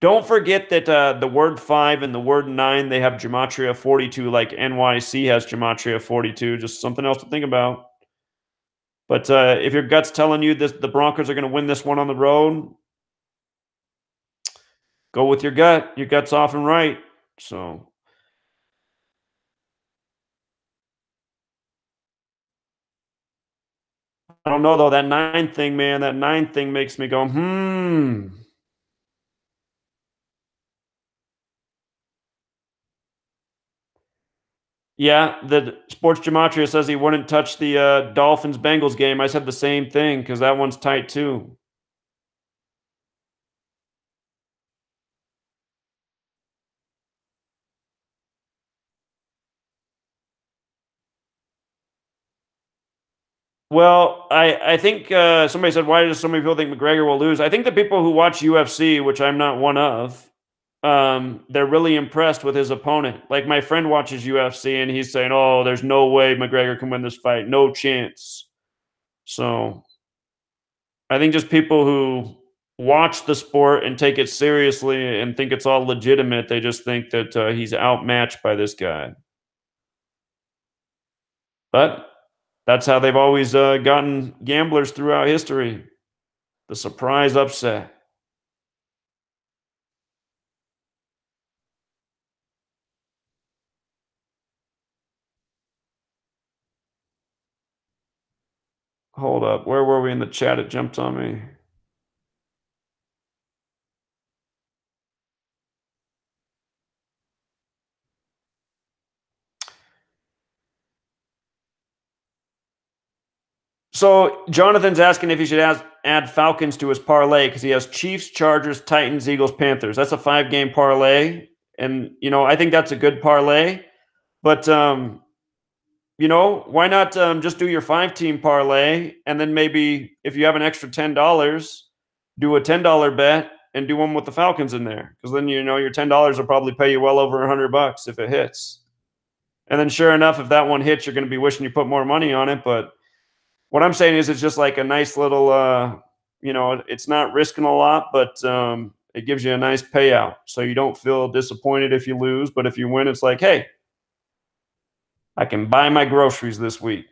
Don't forget that the word 5 and the word 9, they have Gematria 42, like NYC has Gematria 42. Just something else to think about. But if your gut's telling you the Broncos are going to win this one on the road, go with your gut. Your gut's often right. So I don't know though. That 9 thing, man, that 9 thing makes me go, Yeah, the Sports Gematria says he wouldn't touch the Dolphins Bengals game. I said the same thing because that one's tight too. Well, I think somebody said, why does so many people think McGregor will lose? I think the people who watch UFC, which I'm not one of, they're really impressed with his opponent. Like my friend watches UFC and he's saying, oh, there's no way McGregor can win this fight. No chance. So I think just people who watch the sport and take it seriously and think it's all legitimate, they just think that he's outmatched by this guy. But that's how they've always gotten gamblers throughout history. The surprise upset. Hold up. Where were we in the chat? It jumped on me. So Jonathan's asking if he should add Falcons to his parlay because he has Chiefs, Chargers, Titans, Eagles, Panthers. That's a 5-game parlay, and I think that's a good parlay. But why not just do your 5-team parlay and then maybe if you have an extra $10, do a $10 bet and do one with the Falcons in there because then your $10 will probably pay you well over $100 if it hits. And then sure enough, if that one hits, you're going to be wishing you put more money on it, but what I'm saying is it's just like a nice little, it's not risking a lot, but It gives you a nice payout. So you don't feel disappointed if you lose, but if you win, it's like, hey, I can buy my groceries this week.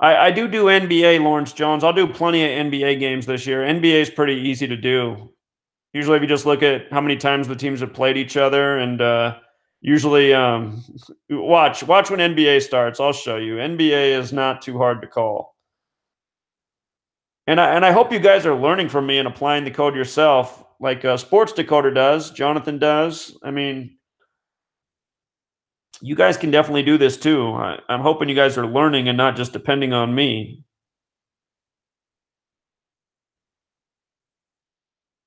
I do NBA, Lawrence Jones. I'll do plenty of NBA games this year. NBA is pretty easy to do. Usually, if you just look at how many times the teams have played each other, and usually watch when NBA starts. I'll show you. NBA is not too hard to call. And I hope you guys are learning from me and applying the code yourself, like Sports Decoder does. Jonathan does. I mean, you guys can definitely do this too. I'm hoping you guys are learning and not just depending on me.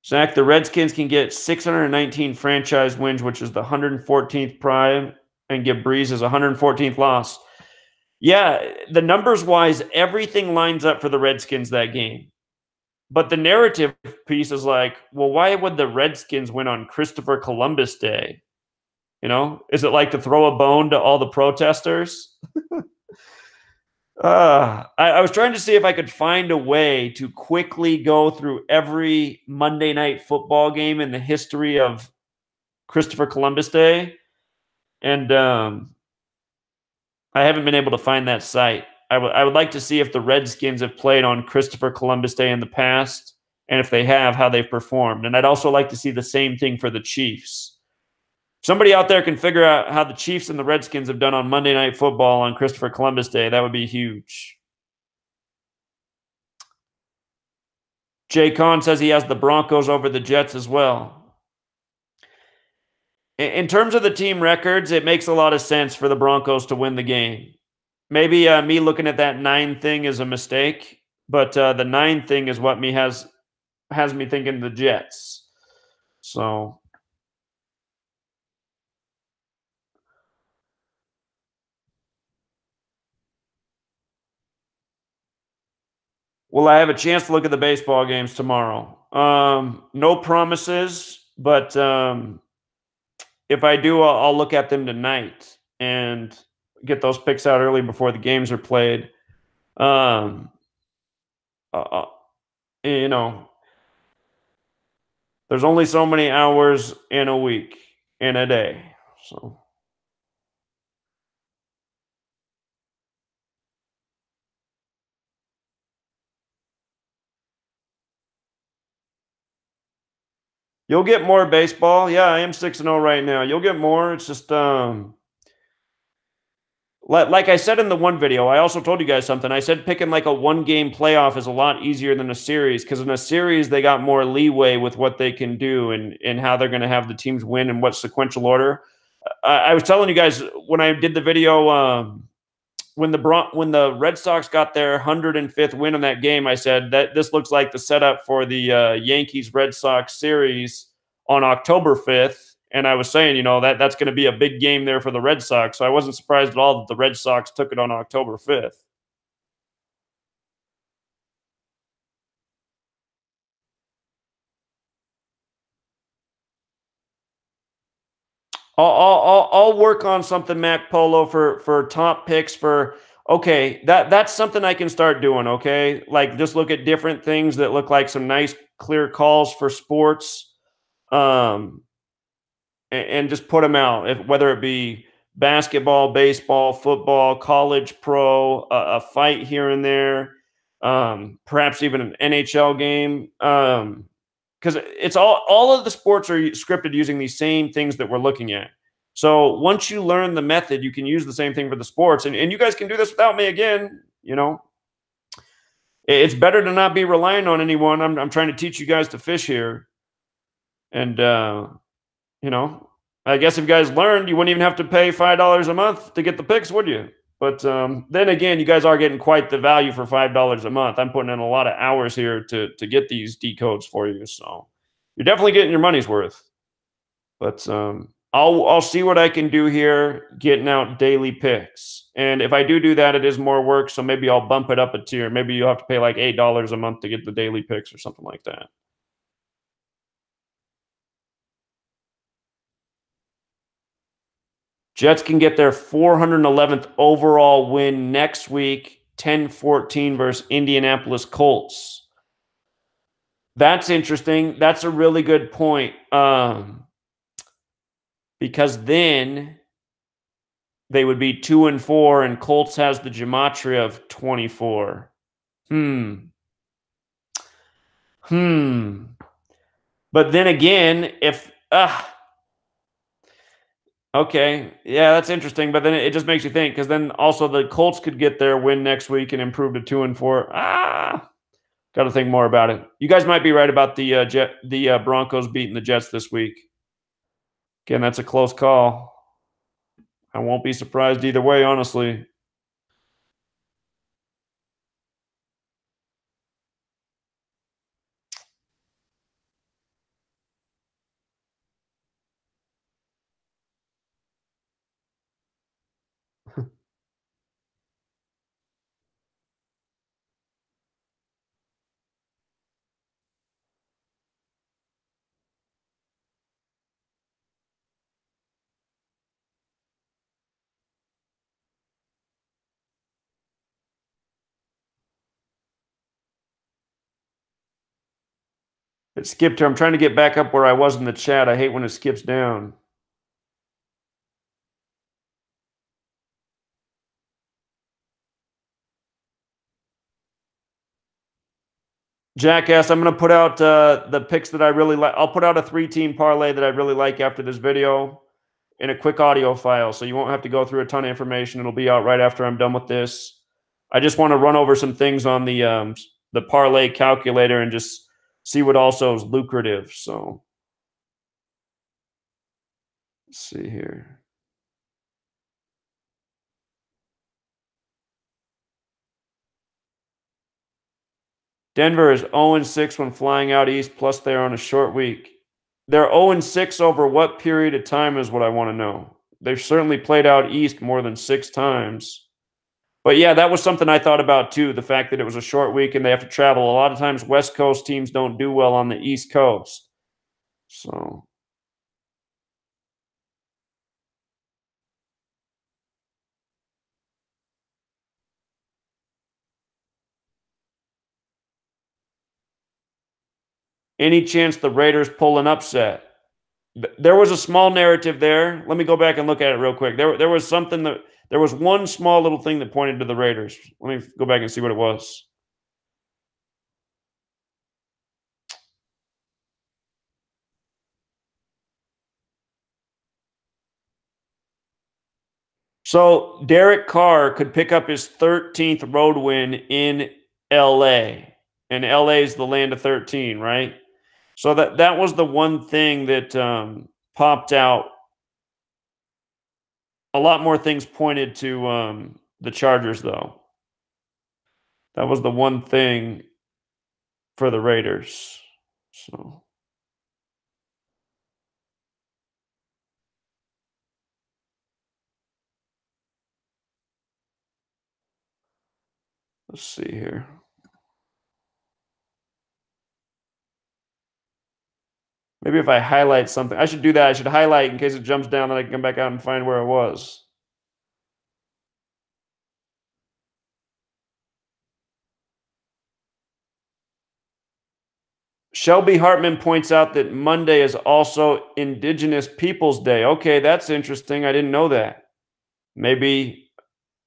Zach, the Redskins can get 619 franchise wins, which is the 114th prime, and give Breeze his 114th loss. Yeah, the numbers wise, everything lines up for the Redskins that game. But the narrative piece is like, well, why would the Redskins win on Christopher Columbus Day? You know, is it like to throw a bone to all the protesters? I was trying to see if I could find a way to quickly go through every Monday Night Football game in the history of Christopher Columbus Day, and I haven't been able to find that site. I would like to see if the Redskins have played on Christopher Columbus Day in the past, and if they have, how they've performed. And I'd also like to see the same thing for the Chiefs. If somebody out there can figure out how the Chiefs and the Redskins have done on Monday Night Football on Christopher Columbus Day, that would be huge. Jay Kahn says he has the Broncos over the Jets as well. In terms of the team records, it makes a lot of sense for the Broncos to win the game. Maybe me looking at that 9 thing is a mistake, but the 9 thing is what has me thinking the Jets. So, will I have a chance to look at the baseball games tomorrow? No promises, but if I do, I'll look at them tonight and get those picks out early before the games are played. Um, uh, you know, there's only so many hours in a week, in a day. So you'll get more baseball. Yeah, I am 6-0 right now. You'll get more. It's just like I said in the one video, I also told you guys something. I said picking like a 1-game playoff is a lot easier than a series, because in a series they got more leeway with what they can do and how they're going to have the teams win and what sequential order. I was telling you guys when I did the video when the Red Sox got their 105th win in that game, I said that this looks like the setup for the Yankees Red Sox series on October 5th. And I was saying, that's going to be a big game there for the Red Sox. So I wasn't surprised at all that the Red Sox took it on October 5th. I'll work on something, Mac Polo, for top picks for. Okay, that's something I can start doing. Okay, like just look at different things that look like some nice clear calls for sports, and just put them out. Whether it be basketball, baseball, football, college, pro, a fight here and there, perhaps even an NHL game. Because it's all of the sports are scripted using these same things that we're looking at. So once you learn the method, you can use the same thing for the sports. And you guys can do this without me again. It's better to not be relying on anyone. I'm trying to teach you guys to fish here. And, I guess if you guys learned, you wouldn't even have to pay $5 a month to get the picks, would you? But then again, you guys are getting quite the value for $5 a month. I'm putting in a lot of hours here to get these decodes for you. So you're definitely getting your money's worth. But I'll see what I can do here, getting out daily picks. And if I do that, it is more work. So maybe I'll bump it up a tier. Maybe you'll have to pay like $8 a month to get the daily picks or something like that. Jets can get their 411th overall win next week, 10-14 versus Indianapolis Colts. That's interesting. That's a really good point. Because then they would be 2-4, and Colts has the gematria of 24. But then again, if okay, yeah, that's interesting. But then it just makes you think, because then also the Colts could get their win next week and improve to 2-4. Got to think more about it. You guys might be right about the Broncos beating the Jets this week. Again, that's a close call. I won't be surprised either way, honestly. It skipped here. I'm trying to get back up where I was in the chat. I hate when it skips down. Jackass, I'm going to put out the picks that I really like. I'll put out a 3-team parlay that I really like after this video in a quick audio file, so you won't have to go through a ton of information. It'll be out right after I'm done with this. I just want to run over some things on the parlay calculator and just see what also is lucrative. So let's see here. Denver is 0-6 when flying out east, plus they're on a short week. They're 0-6 over what period of time is what I want to know. They've certainly played out east more than 6 times. But yeah, that was something I thought about too, the fact that it was a short week and they have to travel. A lot of times West Coast teams don't do well on the East Coast. So any chance the Raiders pull an upset? There was a small narrative there. Let me go back and look at it real quick. There was something that there was one small little thing that pointed to the Raiders. Let me go back and see what it was. So Derek Carr could pick up his 13th road win in LA. And LA is the land of 13, right? So that was the one thing that popped out. A lot more things pointed to the Chargers, though. That was the one thing for the Raiders. So let's see here. Maybe if I highlight something, I should do that. I should highlight in case it jumps down, then I can come back out and find where it was. Shelby Hartman points out that Monday is also Indigenous Peoples Day. Okay, that's interesting. I didn't know that. Maybe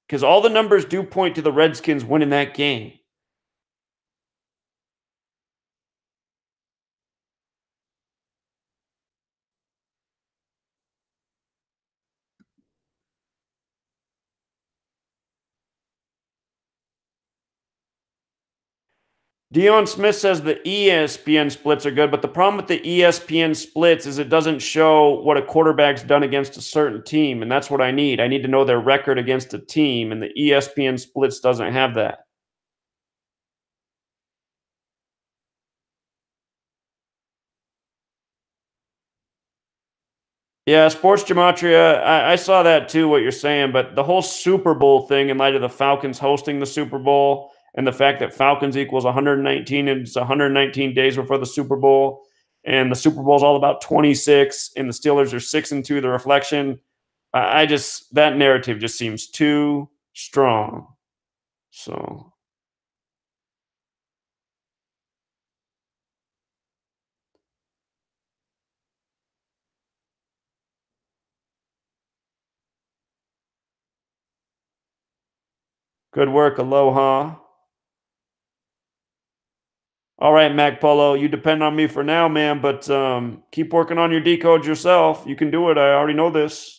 because all the numbers do point to the Redskins winning that game. Dion Smith says the ESPN splits are good, but the problem with the ESPN splits is it doesn't show what a quarterback's done against a certain team, and that's what I need. I need to know their record against a team, and the ESPN splits doesn't have that. Yeah, sports gematria, I saw that too, what you're saying, but the whole Super Bowl thing in light of the Falcons hosting the Super Bowl and the fact that Falcons equals 119 and it's 119 days before the Super Bowl, and the Super Bowl is all about 26 and the Steelers are 6-2, the reflection. I just that narrative just seems too strong. So good work, aloha. All right, Mac Polo, you depend on me for now, man, but keep working on your decode yourself. You can do it. I already know this.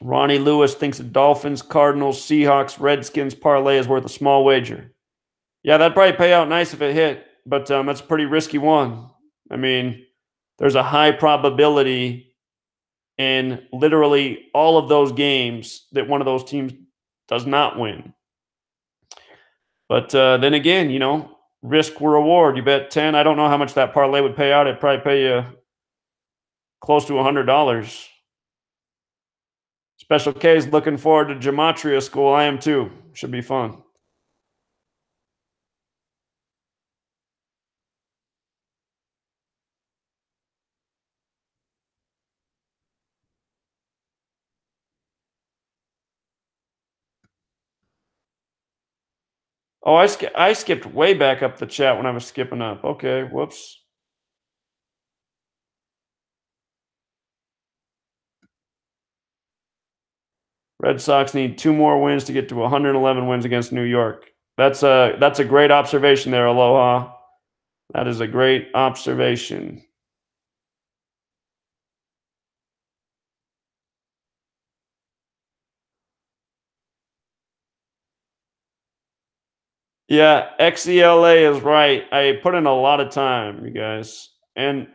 Ronnie Lewis thinks the Dolphins, Cardinals, Seahawks, Redskins parlay is worth a small wager. Yeah, that'd probably pay out nice if it hit, but that's a pretty risky one. I mean, there's a high probability in literally all of those games that one of those teams does not win. But then again, risk reward. You bet 10. I don't know how much that parlay would pay out. It'd probably pay you close to $100. Special K is looking forward to Gematria School. I am too. Should be fun. Oh, I skipped way back up the chat when I was skipping up. Okay, whoops. Red Sox need 2 more wins to get to 111 wins against New York. That's a great observation there, Aloha. That is a great observation. Yeah, XELA is right. I put in a lot of time, you guys. And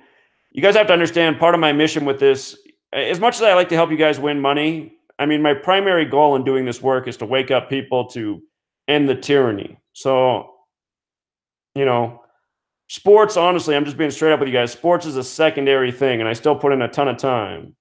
you guys have to understand part of my mission with this, as much as I like to help you guys win money, I mean, my primary goal in doing this work is to wake up people to end the tyranny. So, you know, sports, honestly, I'm just being straight up with you guys. Sports is a secondary thing, and I still put in a ton of time.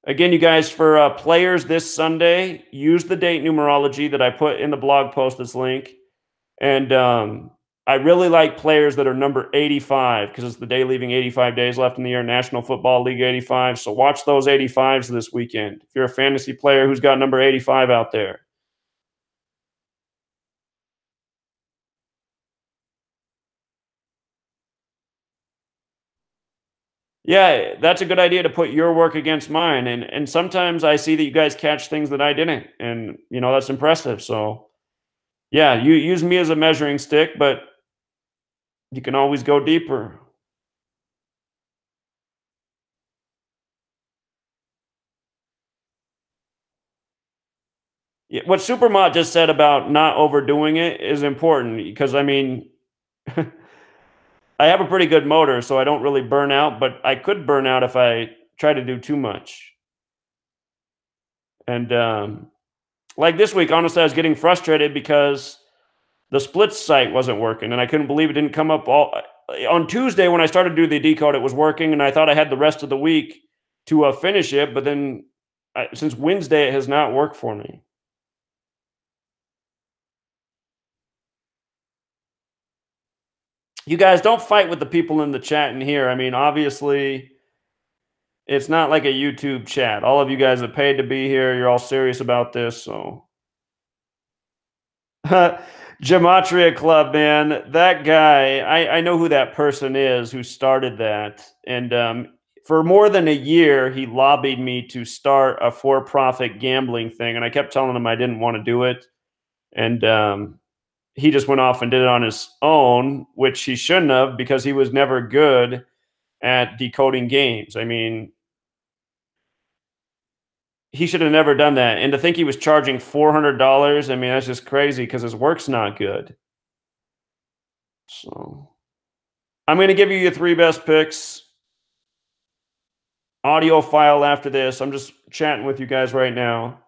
Again, you guys, for players this Sunday, use the date numerology that I put in the blog post that's linked. And I really like players that are number 85 because it's the day leaving 85 days left in the year, National Football League 85. So watch those 85s this weekend. If you're a fantasy player who's got number 85 out there. Yeah, that's a good idea to put your work against mine. And sometimes I see that you guys catch things that I didn't. And that's impressive. So yeah, you use me as a measuring stick, but you can always go deeper. Yeah, what Supermod just said about not overdoing it is important because I mean, I have a pretty good motor, so I don't really burn out, but I could burn out if I try to do too much. And like this week, honestly, I was getting frustrated because the splits site wasn't working, and I couldn't believe it didn't come up all on Tuesday when I started to do the decode. It was working, and I thought I had the rest of the week to finish it, but then since Wednesday, it has not worked for me. You guys don't fight with the people in the chat in here. I mean, obviously, it's not like a YouTube chat. All of you guys have paid to be here. You're all serious about this, so Gematria Club, man. That guy, I know who that person is who started that. And for more than a year, he lobbied me to start a for-profit gambling thing. And I kept telling him I didn't want to do it. And he just went off and did it on his own, which he shouldn't have because he was never good at decoding games. I mean, he should have never done that. And to think he was charging $400, I mean, that's just crazy because his work's not good. So I'm going to give you your 3 best picks. Audio file after this. I'm just chatting with you guys right now.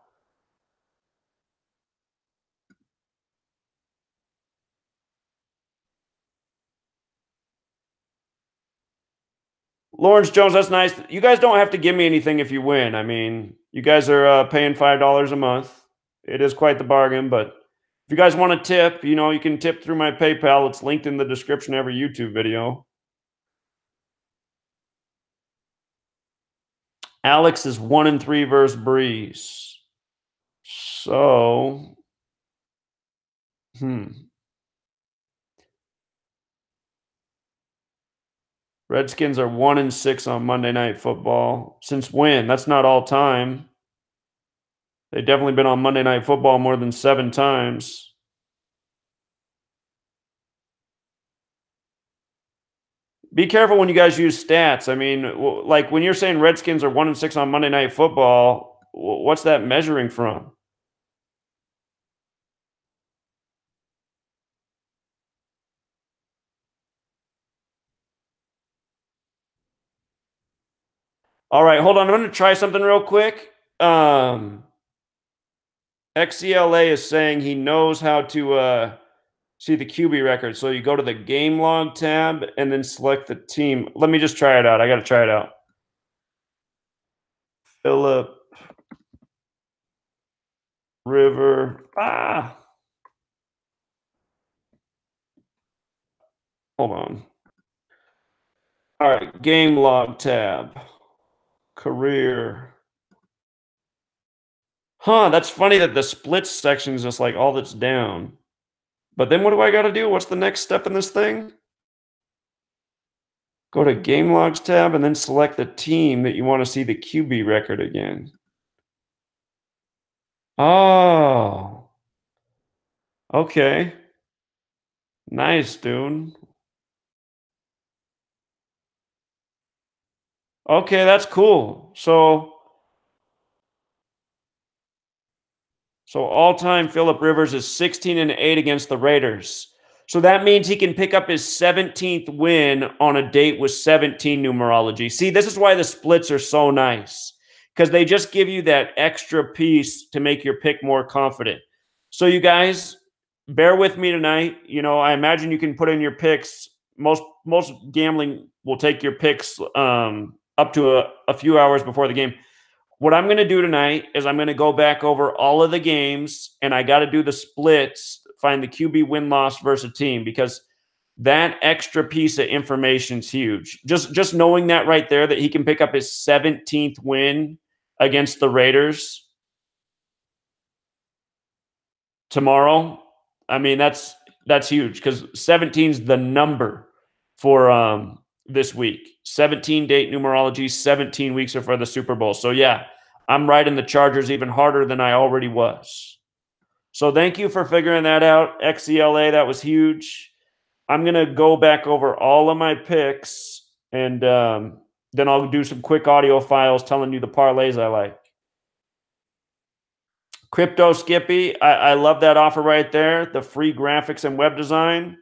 Lawrence Jones, that's nice. You guys don't have to give me anything if you win. I mean, you guys are paying $5 a month. It is quite the bargain, but if you guys want to tip, you know, you can tip through my PayPal. It's linked in the description of every YouTube video. Alex is 1-3 versus Breeze. So, Redskins are 1-6 on Monday Night Football. Since when? That's not all time. They've definitely been on Monday Night Football more than 7 times. Be careful when you guys use stats. I mean, like when you're saying Redskins are 1-6 on Monday Night Football, what's that measuring from? All right, hold on. I'm going to try something real quick. XCLA is saying he knows how to see the QB record. So you go to the game log tab and then select the team. Let me just try it out. I got to try it out. Philip River. Hold on. All right, game log tab. Career. Huh, that's funny that the splits section is just like all that's down. But then what do I got to do? What's the next step in this thing? Go to game logs tab and then select the team that you want to see the QB record again. Oh. Okay. Nice, dude. Okay, that's cool. So all-time Philip Rivers is 16-8 against the Raiders. So that means he can pick up his 17th win on a date with 17 numerology. See, this is why the splits are so nice, because they just give you that extra piece to make your pick more confident. So you guys, bear with me tonight. You know, I imagine you can put in your picks. Most gambling will take your picks up to a few hours before the game. What I'm going to do tonight is I'm going to go back over all of the games, and I got to do the splits, find the QB win-loss versus a team, because that extra piece of information is huge. Just knowing that right there, that he can pick up his 17th win against the Raiders tomorrow. I mean, that's huge, because 17 is the number for this week. 17 date numerology, 17 weeks before the Super Bowl. So yeah, I'm riding the Chargers even harder than I already was. So thank you for figuring that out, XCLA. That was huge. I'm going to go back over all of my picks, and then I'll do some quick audio files telling you the parlays I like. Crypto Skippy, I love that offer right there, the free graphics and web design.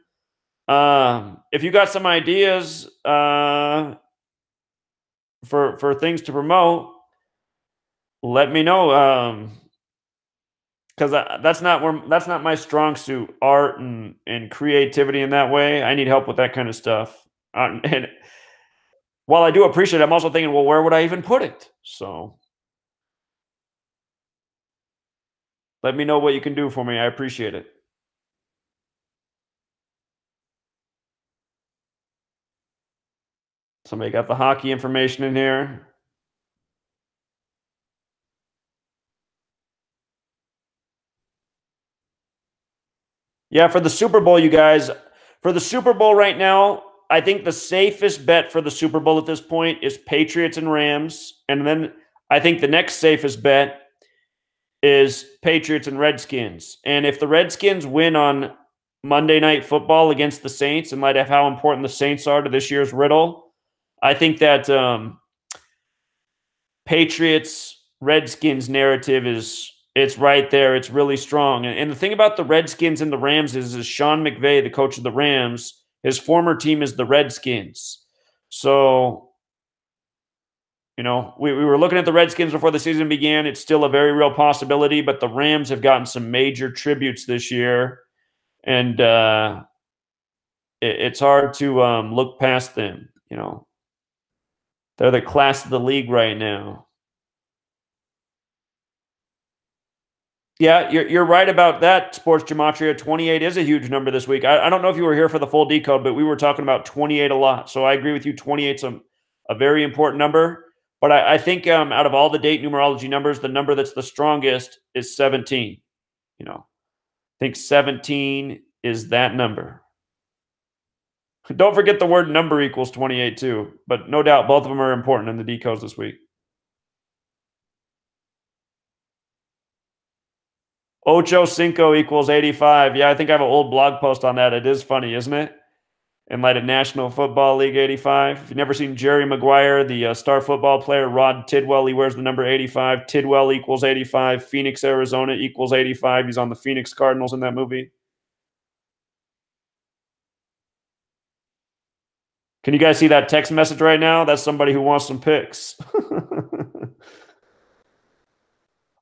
If you got some ideas for things to promote, let me know. Because that's not my strong suit, art and creativity in that way. I need help with that kind of stuff. And while I do appreciate it, I'm also thinking, well, where would I even put it? So let me know what you can do for me. I appreciate it. Somebody got the hockey information in here. Yeah, for the Super Bowl, you guys, for the Super Bowl right now, I think the safest bet for the Super Bowl at this point is Patriots and Rams. And then I think the next safest bet is Patriots and Redskins. And if the Redskins win on Monday Night Football against the Saints, in light of how important the Saints are to this year's riddle, I think that Patriots Redskins narrative it's right there. It's really strong. And the thing about the Redskins and the Rams is Sean McVay, the coach of the Rams, his former team is the Redskins. So, you know, we were looking at the Redskins before the season began. It's still a very real possibility, but the Rams have gotten some major tributes this year. And it's hard to look past them, you know. They're the class of the league right now. Yeah, you're right about that, Sports Gematria. 28 is a huge number this week. I don't know if you were here for the full decode, but we were talking about 28 a lot. So I agree with you. 28's a very important number. But I think out of all the date numerology numbers, the number that's the strongest is 17. You know, I think 17 is that number. Don't forget the word number equals 28 too. But no doubt both of them are important in the decodes this week. Ocho Cinco equals 85. Yeah, I think I have an old blog post on that. It is funny, isn't it? In light of National Football League 85. If you've never seen Jerry Maguire, the star football player, Rod Tidwell, he wears the number 85. Tidwell equals 85. Phoenix, Arizona equals 85. He's on the Phoenix Cardinals in that movie. Can you guys see that text message right now? That's somebody who wants some picks.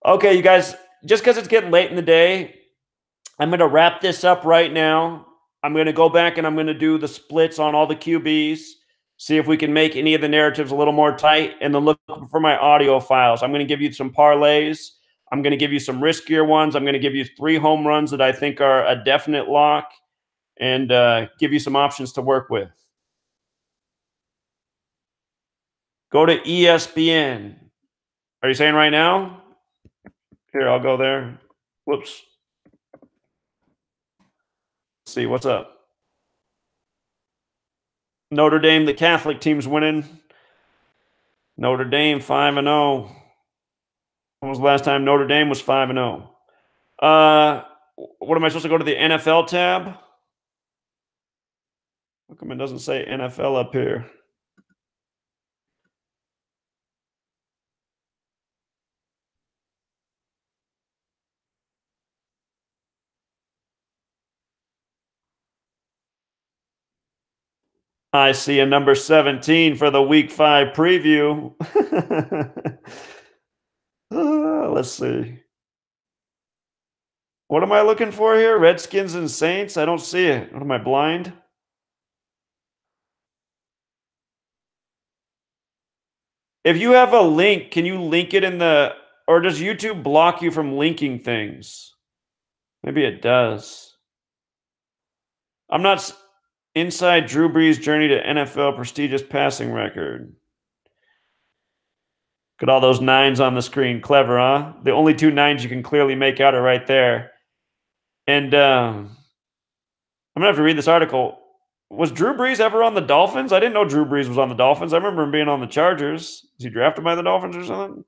Okay, you guys, just because it's getting late in the day, I'm going to wrap this up right now. I'm going to go back and I'm going to do the splits on all the QBs, see if we can make any of the narratives a little more tight, and then look for my audio files. I'm going to give you some parlays. I'm going to give you some riskier ones. I'm going to give you 3 home runs that I think are a definite lock, and give you some options to work with. Go to ESPN. Are you saying right now? Here, I'll go there. Whoops. Let's see, what's up? Notre Dame, the Catholic team's winning. Notre Dame 5-0. When was the last time Notre Dame was 5-0? What am I supposed to go to the NFL tab? How come it doesn't say NFL up here? I see a number 17 for the Week 5 preview. Let's see. What am I looking for here? Redskins and Saints? I don't see it. What am I, blind? If you have a link, can you link it in the... Or does YouTube block you from linking things? Maybe it does. I'm not... Inside Drew Brees' journey to NFL prestigious passing record. Look at all those 9s on the screen. Clever, huh? The only 2 9s you can clearly make out are right there. And I'm going to have to read this article. Was Drew Brees ever on the Dolphins? I didn't know Drew Brees was on the Dolphins. I remember him being on the Chargers. Was he drafted by the Dolphins or something?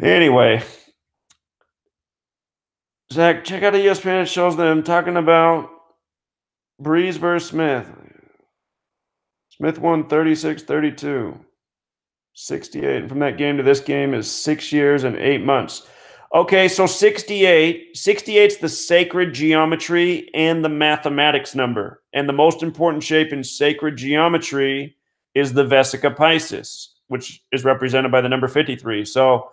Anyway. Zach, check out ESPN. It shows them talking about Brees versus Smith. Smith won 36-32. 68. And from that game to this game is 6 years and 8 months. Okay, so 68. 68's the sacred geometry and the mathematics number. And the most important shape in sacred geometry is the Vesica Piscis, which is represented by the number 53. So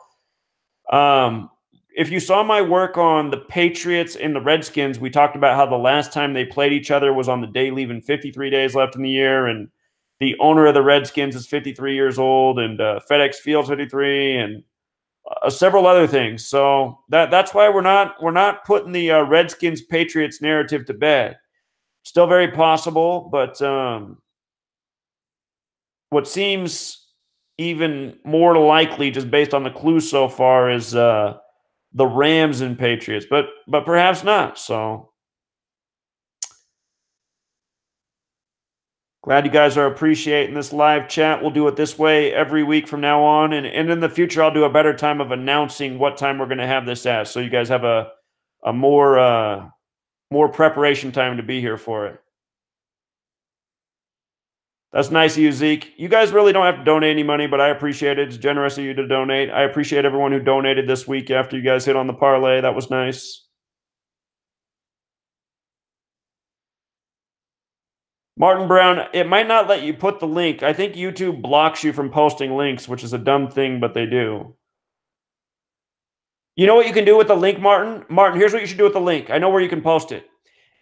if you saw my work on the Patriots and the Redskins, we talked about how the last time they played each other was on the day leaving 53 days left in the year, and the owner of the Redskins is 53 years old, and FedEx Field's 53, and several other things. So that's why we're not putting the Redskins Patriots narrative to bed. Still very possible, but what seems even more likely, just based on the clues so far, is the Rams and Patriots, but perhaps not. So glad you guys are appreciating this live chat. We'll do it this way every week from now on. And in the future, I'll do a better time of announcing what time we're going to have this at, so you guys have a more preparation time to be here for it. That's nice of you, Zeke. You guys really don't have to donate any money, but I appreciate it. It's generous of you to donate. I appreciate everyone who donated this week after you guys hit on the parlay. That was nice. Martin Brown, it might not let you put the link. I think YouTube blocks you from posting links, which is a dumb thing, but they do. You know what you can do with the link, Martin? Martin, here's what you should do with the link. I know where you can post it.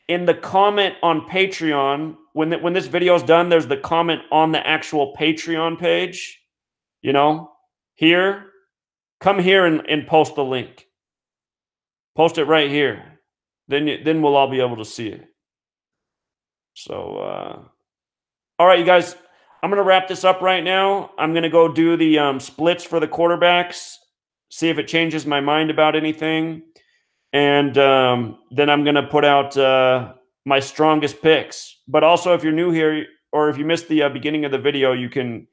In the comment on Patreon, when this video is done, there's the comment on the actual Patreon page. You know, here, come here and post the link. Post it right here. Then we'll all be able to see it. So, all right, you guys, I'm going to wrap this up right now. I'm going to go do the splits for the quarterbacks, see if it changes my mind about anything. And then I'm going to put out my strongest picks. But also, if you're new here or if you missed the beginning of the video, you can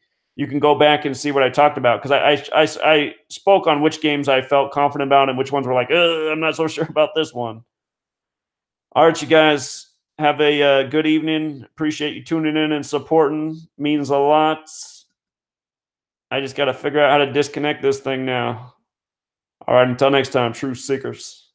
go back and see what I talked about, because I spoke on which games I felt confident about and which ones were like, I'm not so sure about this one. All right, you guys, have a good evening. Appreciate you tuning in and supporting. Means a lot. I just got to figure out how to disconnect this thing now. All right, until next time, Truth Seekers.